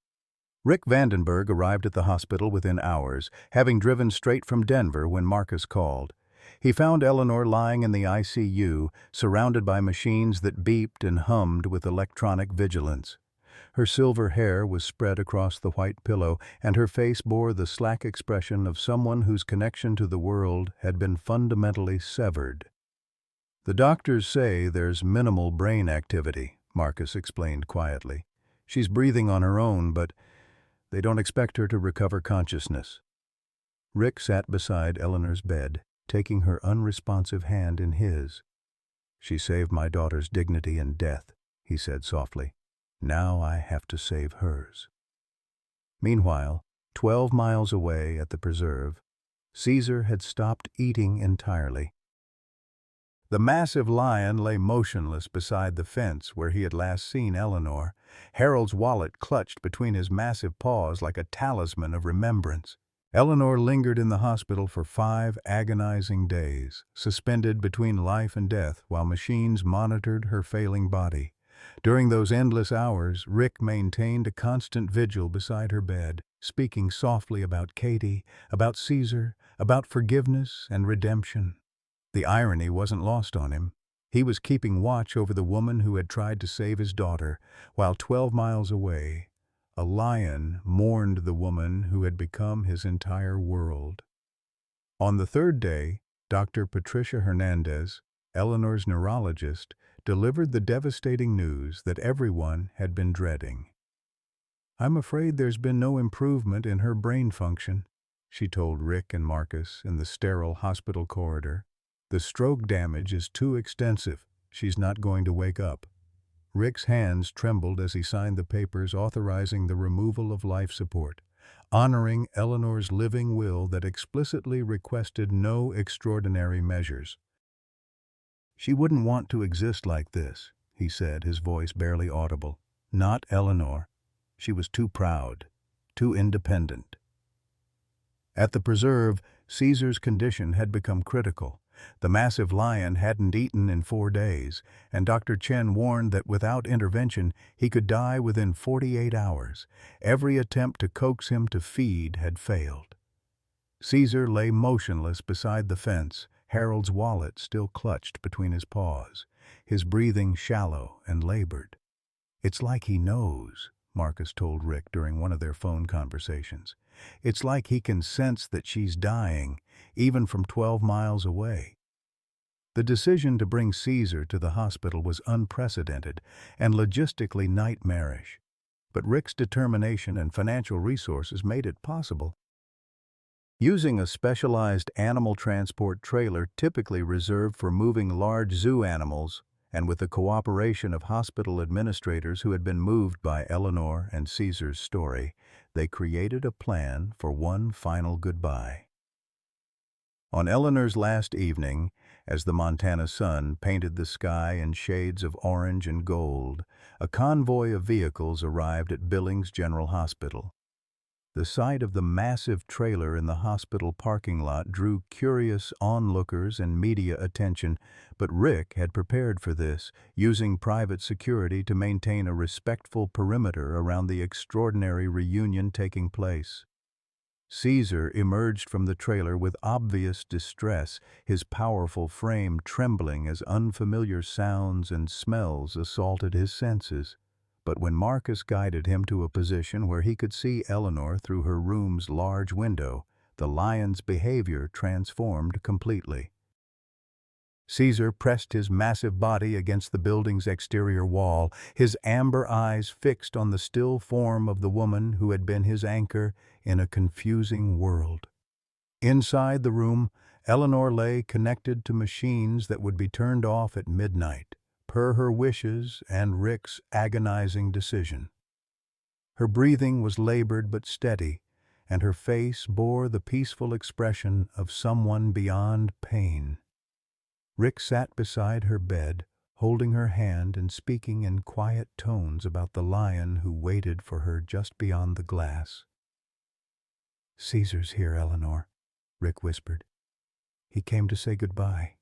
Rick Vandenberg arrived at the hospital within hours, having driven straight from Denver when Marcus called. He found Eleanor lying in the ICU, surrounded by machines that beeped and hummed with electronic vigilance. Her silver hair was spread across the white pillow, and her face bore the slack expression of someone whose connection to the world had been fundamentally severed. "The doctors say there's minimal brain activity," Marcus explained quietly. "She's breathing on her own, but they don't expect her to recover consciousness." Rick sat beside Eleanor's bed, taking her unresponsive hand in his. "She saved my daughter's dignity in death," he said softly. "Now I have to save hers." Meanwhile, 12 miles away at the preserve, Caesar had stopped eating entirely. The massive lion lay motionless beside the fence where he had last seen Eleanor, Harold's wallet clutched between his massive paws like a talisman of remembrance. Eleanor lingered in the hospital for 5 agonizing days, suspended between life and death while machines monitored her failing body. During those endless hours, Rick maintained a constant vigil beside her bed, speaking softly about Katie, about Caesar, about forgiveness and redemption. The irony wasn't lost on him. He was keeping watch over the woman who had tried to save his daughter, while 12 miles away, a lion mourned the woman who had become his entire world. On the 3rd day, Dr. Patricia Hernandez, Eleanor's neurologist, delivered the devastating news that everyone had been dreading. "I'm afraid there's been no improvement in her brain function," she told Rick and Marcus in the sterile hospital corridor. "The stroke damage is too extensive. She's not going to wake up." Rick's hands trembled as he signed the papers authorizing the removal of life support, honoring Eleanor's living will that explicitly requested no extraordinary measures. "She wouldn't want to exist like this," he said, his voice barely audible. "Not Eleanor. She was too proud, too independent." At the preserve, Caesar's condition had become critical. The massive lion hadn't eaten in 4 days, and Dr. Chen warned that without intervention, he could die within 48 hours. Every attempt to coax him to feed had failed. Caesar lay motionless beside the fence, Harold's wallet still clutched between his paws, his breathing shallow and labored. "It's like he knows," Marcus told Rick during one of their phone conversations. "It's like he can sense that she's dying, even from 12 miles away." The decision to bring Caesar to the hospital was unprecedented and logistically nightmarish, but Rick's determination and financial resources made it possible. Using a specialized animal transport trailer typically reserved for moving large zoo animals, and with the cooperation of hospital administrators who had been moved by Eleanor and Caesar's story, they created a plan for one final goodbye. On Eleanor's last evening, as the Montana sun painted the sky in shades of orange and gold, a convoy of vehicles arrived at Billings General Hospital. The sight of the massive trailer in the hospital parking lot drew curious onlookers and media attention, but Rick had prepared for this, using private security to maintain a respectful perimeter around the extraordinary reunion taking place. Caesar emerged from the trailer with obvious distress, his powerful frame trembling as unfamiliar sounds and smells assaulted his senses. But when Marcus guided him to a position where he could see Eleanor through her room's large window, the lion's behavior transformed completely. Caesar pressed his massive body against the building's exterior wall, his amber eyes fixed on the still form of the woman who had been his anchor in a confusing world. Inside the room, Eleanor lay connected to machines that would be turned off at midnight, per her wishes and Rick's agonizing decision. Her breathing was labored but steady, and her face bore the peaceful expression of someone beyond pain. Rick sat beside her bed, holding her hand and speaking in quiet tones about the lion who waited for her just beyond the glass. "Caesar's here, Eleanor," Rick whispered. "He came to say goodbye.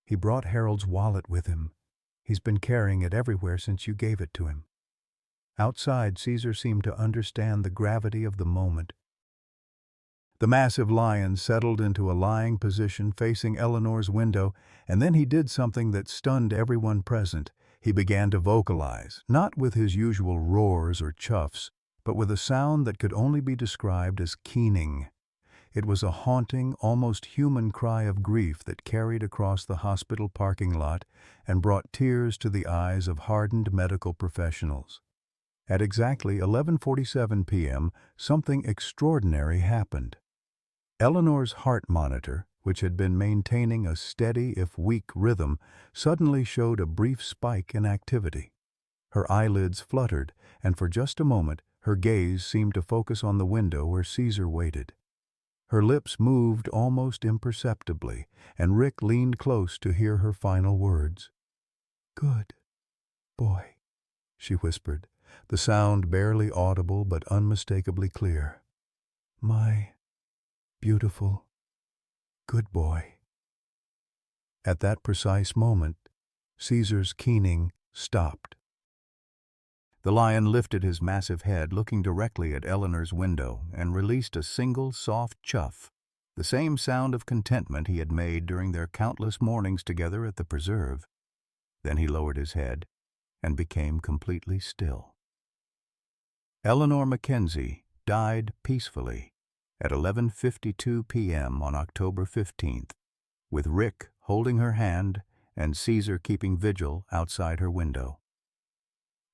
He brought Harold's wallet with him. He's been carrying it everywhere since you gave it to him." Outside, Caesar seemed to understand the gravity of the moment. The massive lion settled into a lying position facing Eleanor's window, and then he did something that stunned everyone present. He began to vocalize, not with his usual roars or chuffs, but with a sound that could only be described as keening. It was a haunting, almost human cry of grief that carried across the hospital parking lot and brought tears to the eyes of hardened medical professionals. At exactly 11:47 p.m., something extraordinary happened. Eleanor's heart monitor, which had been maintaining a steady if weak rhythm, suddenly showed a brief spike in activity. Her eyelids fluttered, and for just a moment, her gaze seemed to focus on the window where Caesar waited. Her lips moved almost imperceptibly, and Rick leaned close to hear her final words. "Good boy," she whispered, the sound barely audible but unmistakably clear. "My beautiful, good boy." At that precise moment, Caesar's keening stopped. The lion lifted his massive head, looking directly at Eleanor's window, and released a single soft chuff, the same sound of contentment he had made during their countless mornings together at the preserve. Then he lowered his head and became completely still. Eleanor Mackenzie died peacefully at 11:52 p.m. on October 15th, with Rick holding her hand and Caesar keeping vigil outside her window.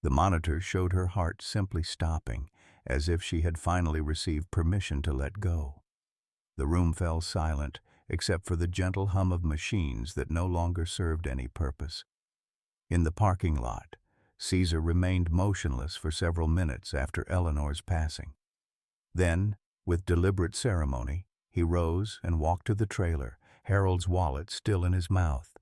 The monitor showed her heart simply stopping, as if she had finally received permission to let go. The room fell silent, except for the gentle hum of machines that no longer served any purpose. In the parking lot, Caesar remained motionless for several minutes after Eleanor's passing. Then, with deliberate ceremony, he rose and walked to the trailer, Harold's wallet still in his mouth.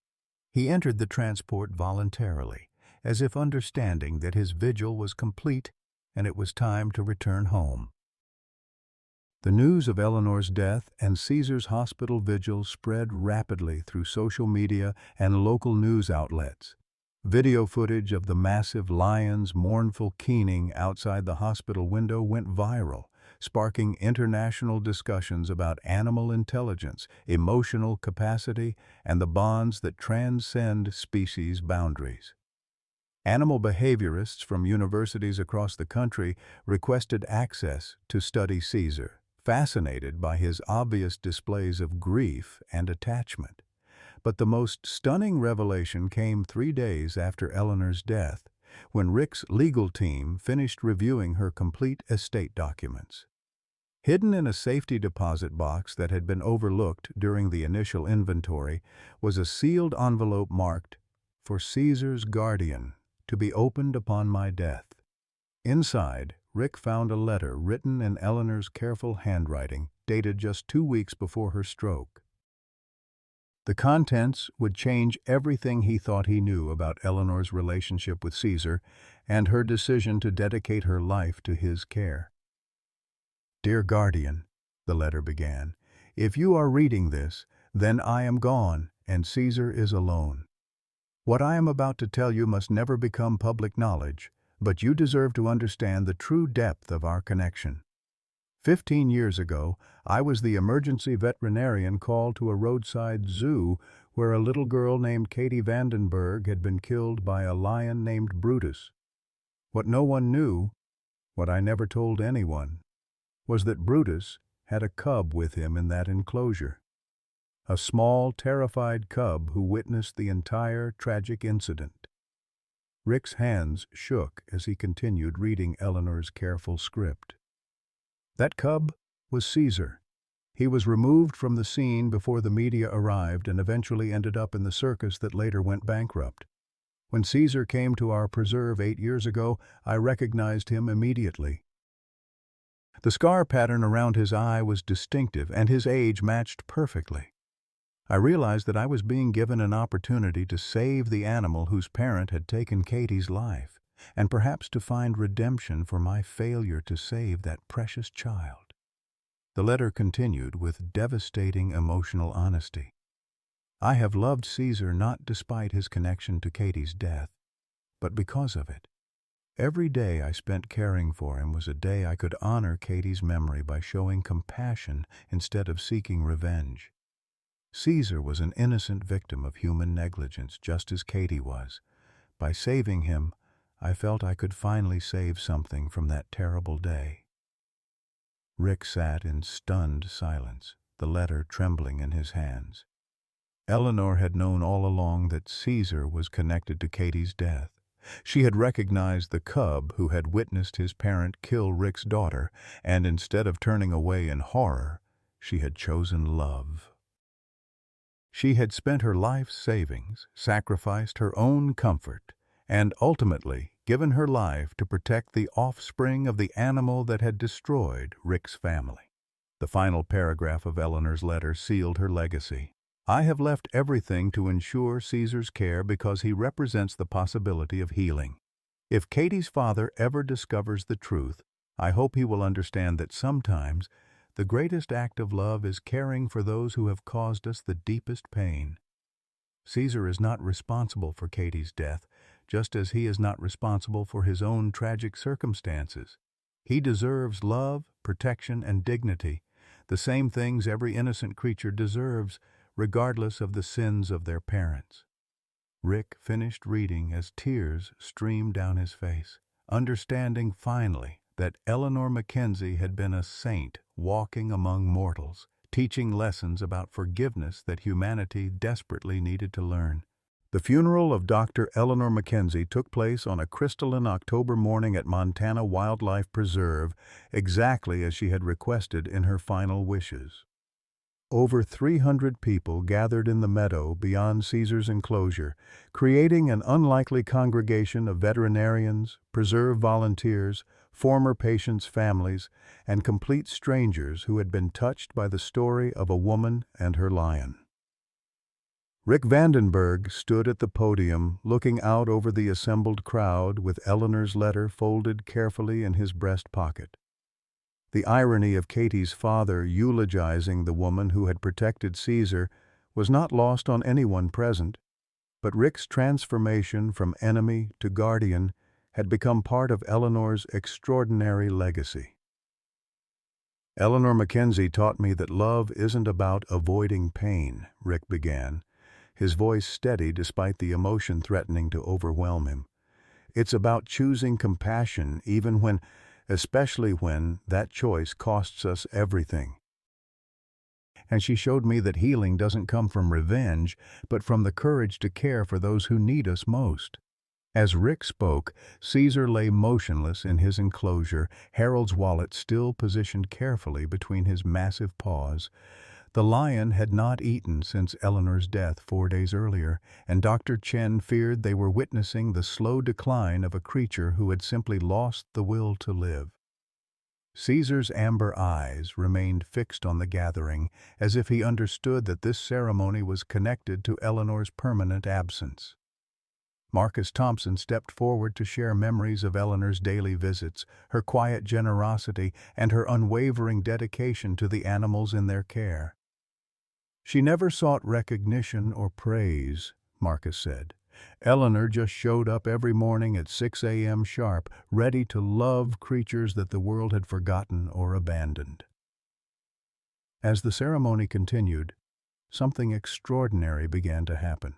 He entered the transport voluntarily, as if understanding that his vigil was complete and it was time to return home. The news of Eleanor's death and Caesar's hospital vigil spread rapidly through social media and local news outlets. Video footage of the massive lion's mournful keening outside the hospital window went viral, sparking international discussions about animal intelligence, emotional capacity, and the bonds that transcend species boundaries. Animal behaviorists from universities across the country requested access to study Caesar, fascinated by his obvious displays of grief and attachment. But the most stunning revelation came 3 days after Eleanor's death, when Rick's legal team finished reviewing her complete estate documents. Hidden in a safety deposit box that had been overlooked during the initial inventory was a sealed envelope marked, "For Caesar's guardian, to be opened upon my death." Inside, Rick found a letter written in Eleanor's careful handwriting, dated just 2 weeks before her stroke. The contents would change everything he thought he knew about Eleanor's relationship with Caesar and her decision to dedicate her life to his care. "Dear guardian," the letter began, "if you are reading this, then I am gone and Caesar is alone. What I am about to tell you must never become public knowledge, but you deserve to understand the true depth of our connection. 15 years ago, I was the emergency veterinarian called to a roadside zoo where a little girl named Katie Vandenberg had been killed by a lion named Brutus. What no one knew, what I never told anyone, was that Brutus had a cub with him in that enclosure. A small, terrified cub who witnessed the entire tragic incident." Rick's hands shook as he continued reading Eleanor's careful script. That cub was Caesar. He was removed from the scene before the media arrived and eventually ended up in the circus that later went bankrupt. When Caesar came to our preserve 8 years ago, I recognized him immediately. The scar pattern around his eye was distinctive and his age matched perfectly. I realized that I was being given an opportunity to save the animal whose parent had taken Katie's life, and perhaps to find redemption for my failure to save that precious child. The letter continued with devastating emotional honesty. I have loved Caesar not despite his connection to Katie's death, but because of it. Every day I spent caring for him was a day I could honor Katie's memory by showing compassion instead of seeking revenge. Caesar was an innocent victim of human negligence, just as Katie was. By saving him, I felt I could finally save something from that terrible day. Rick sat in stunned silence, the letter trembling in his hands. Eleanor had known all along that Caesar was connected to Katie's death. She had recognized the cub who had witnessed his parent kill Rick's daughter, and instead of turning away in horror, she had chosen love. She had spent her life's savings, sacrificed her own comfort, and ultimately given her life to protect the offspring of the animal that had destroyed Rick's family. The final paragraph of Eleanor's letter sealed her legacy. I have left everything to ensure Caesar's care because he represents the possibility of healing. If Katie's father ever discovers the truth, I hope he will understand that sometimes the greatest act of love is caring for those who have caused us the deepest pain. Caesar is not responsible for Katie's death, just as he is not responsible for his own tragic circumstances. He deserves love, protection, and dignity, the same things every innocent creature deserves, regardless of the sins of their parents. Rick finished reading as tears streamed down his face, understanding finally that Eleanor Mackenzie had been a saint walking among mortals, teaching lessons about forgiveness that humanity desperately needed to learn. The funeral of Dr. Eleanor Mackenzie took place on a crystalline October morning at Montana Wildlife Preserve, exactly as she had requested in her final wishes. over 300 people gathered in the meadow beyond Caesar's enclosure, creating an unlikely congregation of veterinarians, preserve volunteers, former patients' families, and complete strangers who had been touched by the story of a woman and her lion. Rick Vandenberg stood at the podium, looking out over the assembled crowd with Eleanor's letter folded carefully in his breast pocket. The irony of Katie's father eulogizing the woman who had protected Caesar was not lost on anyone present, but Rick's transformation from enemy to guardian had become part of Eleanor's extraordinary legacy. "Eleanor Mackenzie taught me that love isn't about avoiding pain," Rick began, his voice steady despite the emotion threatening to overwhelm him. "It's about choosing compassion especially when that choice costs us everything. And she showed me that healing doesn't come from revenge, but from the courage to care for those who need us most." As Rick spoke, Caesar lay motionless in his enclosure, Harold's wallet still positioned carefully between his massive paws. The lion had not eaten since Eleanor's death 4 days earlier, and Dr. Chen feared they were witnessing the slow decline of a creature who had simply lost the will to live. Caesar's amber eyes remained fixed on the gathering, as if he understood that this ceremony was connected to Eleanor's permanent absence. Marcus Thompson stepped forward to share memories of Eleanor's daily visits, her quiet generosity, and her unwavering dedication to the animals in their care. "She never sought recognition or praise," Marcus said. "Eleanor just showed up every morning at 6 a.m. sharp, ready to love creatures that the world had forgotten or abandoned." As the ceremony continued, something extraordinary began to happen.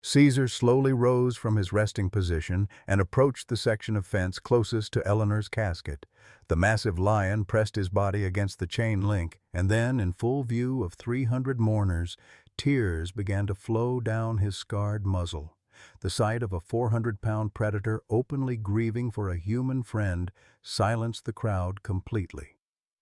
Caesar slowly rose from his resting position and approached the section of fence closest to Eleanor's casket. The massive lion pressed his body against the chain link, and then, in full view of 300 mourners, tears began to flow down his scarred muzzle. The sight of a 400-pound predator openly grieving for a human friend silenced the crowd completely.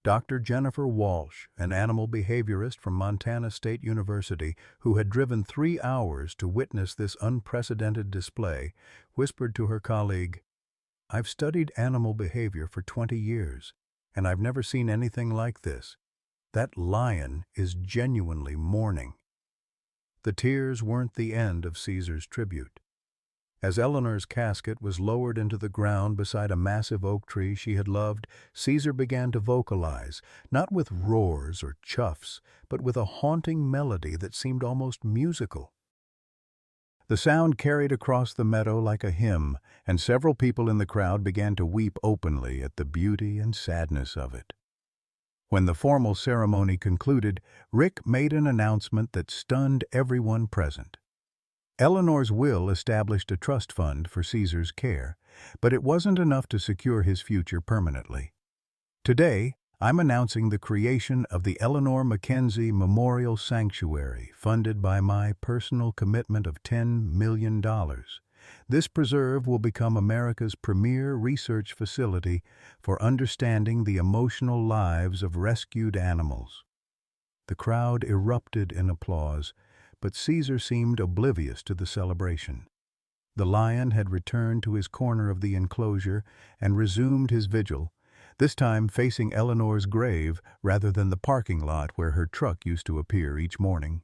Dr. Jennifer Walsh, an animal behaviorist from Montana State University, who had driven 3 hours to witness this unprecedented display, whispered to her colleague, "I've studied animal behavior for 20 years, and I've never seen anything like this. That lion is genuinely mourning." The tears weren't the end of Caesar's tribute. As Eleanor's casket was lowered into the ground beside a massive oak tree she had loved, Caesar began to vocalize, not with roars or chuffs, but with a haunting melody that seemed almost musical. The sound carried across the meadow like a hymn, and several people in the crowd began to weep openly at the beauty and sadness of it. When the formal ceremony concluded, Rick made an announcement that stunned everyone present. Eleanor's will established a trust fund for Caesar's care, but it wasn't enough to secure his future permanently. "Today, I'm announcing the creation of the Eleanor Mackenzie Memorial Sanctuary, funded by my personal commitment of $10 million. This preserve will become America's premier research facility for understanding the emotional lives of rescued animals." The crowd erupted in applause, but Caesar seemed oblivious to the celebration. The lion had returned to his corner of the enclosure and resumed his vigil, this time facing Eleanor's grave rather than the parking lot where her truck used to appear each morning.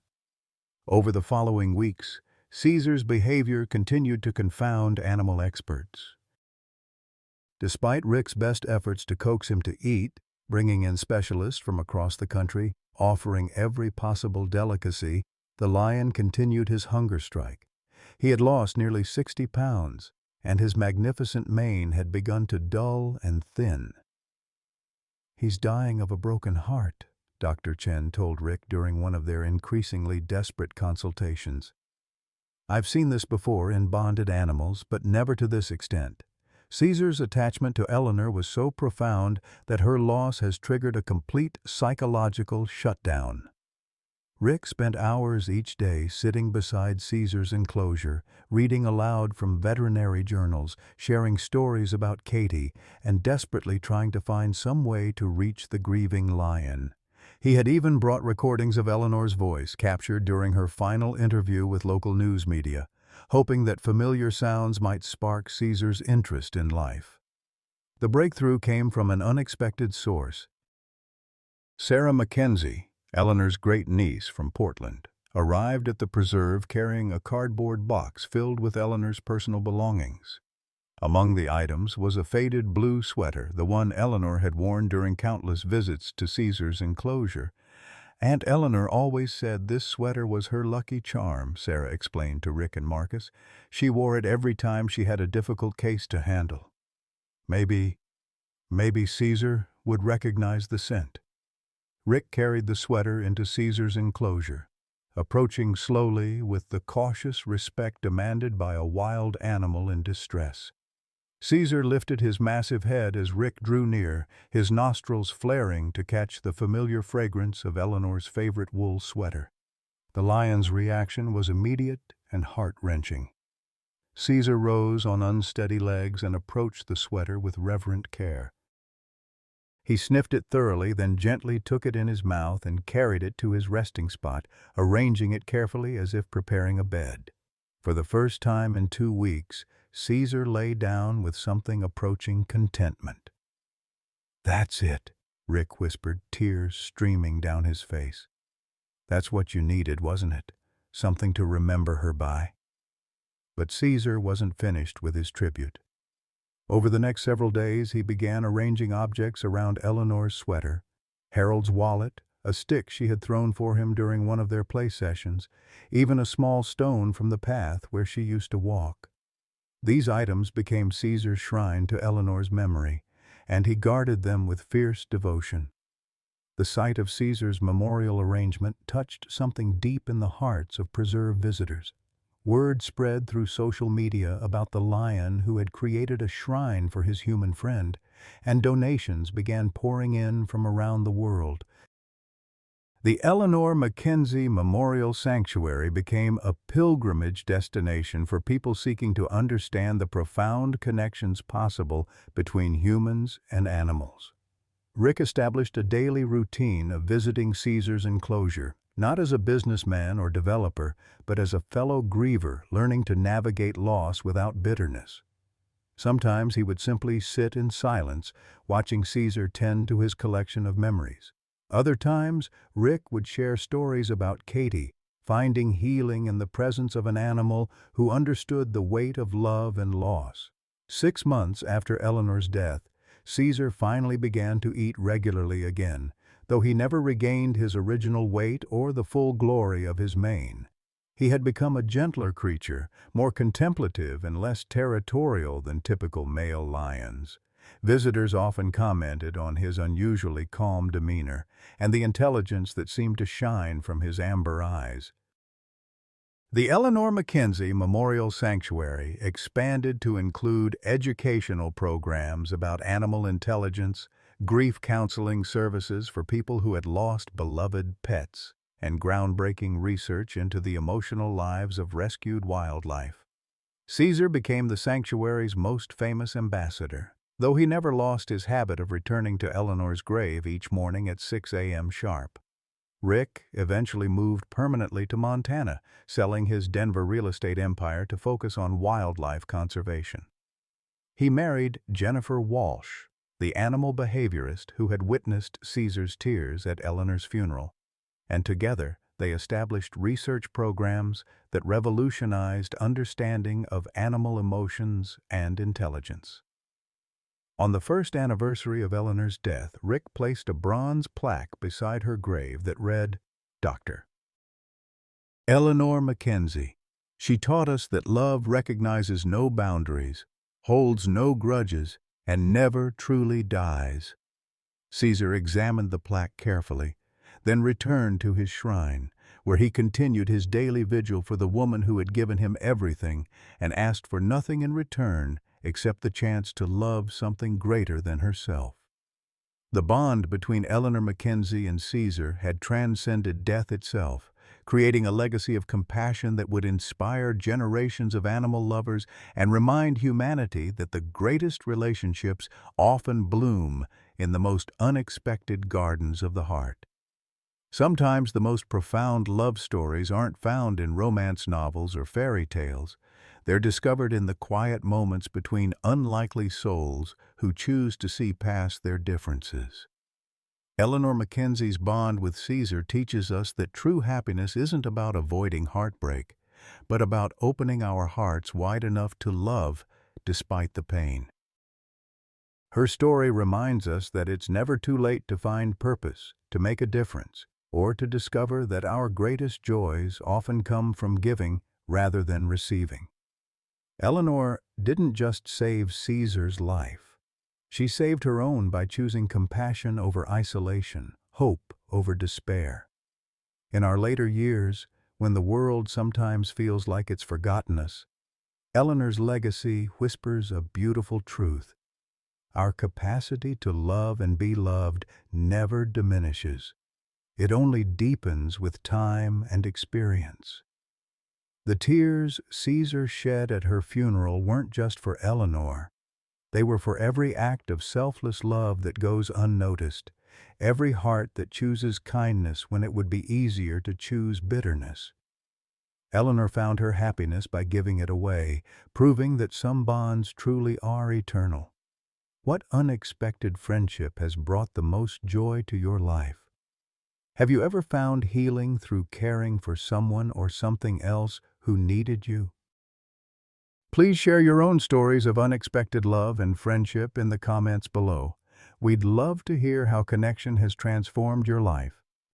Over the following weeks, Caesar's behavior continued to confound animal experts. Despite Rick's best efforts to coax him to eat, bringing in specialists from across the country, offering every possible delicacy, the lion continued his hunger strike. He had lost nearly 60 pounds, and his magnificent mane had begun to dull and thin. "He's dying of a broken heart," Dr. Chen told Rick during one of their increasingly desperate consultations. "I've seen this before in bonded animals, but never to this extent. Caesar's attachment to Eleanor was so profound that her loss has triggered a complete psychological shutdown." Rick spent hours each day sitting beside Caesar's enclosure, reading aloud from veterinary journals, sharing stories about Katie, and desperately trying to find some way to reach the grieving lion. He had even brought recordings of Eleanor's voice captured during her final interview with local news media, hoping that familiar sounds might spark Caesar's interest in life. The breakthrough came from an unexpected source. Sarah Mackenzie, Eleanor's great-niece from Portland, arrived at the preserve carrying a cardboard box filled with Eleanor's personal belongings. Among the items was a faded blue sweater, the one Eleanor had worn during countless visits to Caesar's enclosure. Aunt Eleanor always said this sweater was her lucky charm, Sarah explained to Rick and Marcus. She wore it every time she had a difficult case to handle. Maybe Caesar would recognize the scent. Rick carried the sweater into Caesar's enclosure, approaching slowly with the cautious respect demanded by a wild animal in distress. Caesar lifted his massive head as Rick drew near, his nostrils flaring to catch the familiar fragrance of Eleanor's favorite wool sweater. The lion's reaction was immediate and heart-wrenching. Caesar rose on unsteady legs and approached the sweater with reverent care. He sniffed it thoroughly, then gently took it in his mouth and carried it to his resting spot, arranging it carefully as if preparing a bed. For the first time in 2 weeks, Caesar lay down with something approaching contentment. "That's it," Rick whispered, tears streaming down his face. "That's what you needed, wasn't it? Something to remember her by." But Caesar wasn't finished with his tribute. Over the next several days, he began arranging objects around Eleanor's sweater, Harold's wallet, a stick she had thrown for him during one of their play sessions, even a small stone from the path where she used to walk. These items became Caesar's shrine to Eleanor's memory, and he guarded them with fierce devotion. The sight of Caesar's memorial arrangement touched something deep in the hearts of preserve visitors. Word spread through social media about the lion who had created a shrine for his human friend, and donations began pouring in from around the world. The Eleanor Mackenzie Memorial Sanctuary became a pilgrimage destination for people seeking to understand the profound connections possible between humans and animals. Rick established a daily routine of visiting Caesar's enclosure, not as a businessman or developer, but as a fellow griever learning to navigate loss without bitterness. Sometimes he would simply sit in silence, watching Caesar tend to his collection of memories. Other times, Rick would share stories about Katie, finding healing in the presence of an animal who understood the weight of love and loss. 6 months after Eleanor's death, Caesar finally began to eat regularly again, though he never regained his original weight or the full glory of his mane. He had become a gentler creature, more contemplative and less territorial than typical male lions. Visitors often commented on his unusually calm demeanor and the intelligence that seemed to shine from his amber eyes. The Eleanor Mackenzie Memorial Sanctuary expanded to include educational programs about animal intelligence, grief counseling services for people who had lost beloved pets, and groundbreaking research into the emotional lives of rescued wildlife. Caesar became the sanctuary's most famous ambassador, though he never lost his habit of returning to Eleanor's grave each morning at 6 a.m. sharp. Rick eventually moved permanently to Montana, selling his Denver real estate empire to focus on wildlife conservation. He married Jennifer Walsh, the animal behaviorist who had witnessed Caesar's tears at Eleanor's funeral, and together they established research programs that revolutionized understanding of animal emotions and intelligence. On the first anniversary of Eleanor's death, Rick placed a bronze plaque beside her grave that read, "Dr. Eleanor Mackenzie. She taught us that love recognizes no boundaries, holds no grudges, and never truly dies." Caesar examined the plaque carefully, then returned to his shrine, where he continued his daily vigil for the woman who had given him everything and asked for nothing in return except the chance to love something greater than herself. The bond between Eleanor Mackenzie and Caesar had transcended death itself, creating a legacy of compassion that would inspire generations of animal lovers and remind humanity that the greatest relationships often bloom in the most unexpected gardens of the heart. Sometimes the most profound love stories aren't found in romance novels or fairy tales. They're discovered in the quiet moments between unlikely souls who choose to see past their differences. Eleanor Mackenzie's bond with Caesar teaches us that true happiness isn't about avoiding heartbreak, but about opening our hearts wide enough to love despite the pain. Her story reminds us that it's never too late to find purpose, to make a difference, or to discover that our greatest joys often come from giving rather than receiving. Eleanor didn't just save Caesar's life. She saved her own by choosing compassion over isolation, hope over despair. In our later years, when the world sometimes feels like it's forgotten us, Eleanor's legacy whispers a beautiful truth. Our capacity to love and be loved never diminishes. It only deepens with time and experience. The tears Caesar shed at her funeral weren't just for Eleanor. They were for every act of selfless love that goes unnoticed, every heart that chooses kindness when it would be easier to choose bitterness. Eleanor found her happiness by giving it away, proving that some bonds truly are eternal. What unexpected friendship has brought the most joy to your life? Have you ever found healing through caring for someone or something else who needed you? Please share your own stories of unexpected love and friendship in the comments below. We'd love to hear how connection has transformed your life.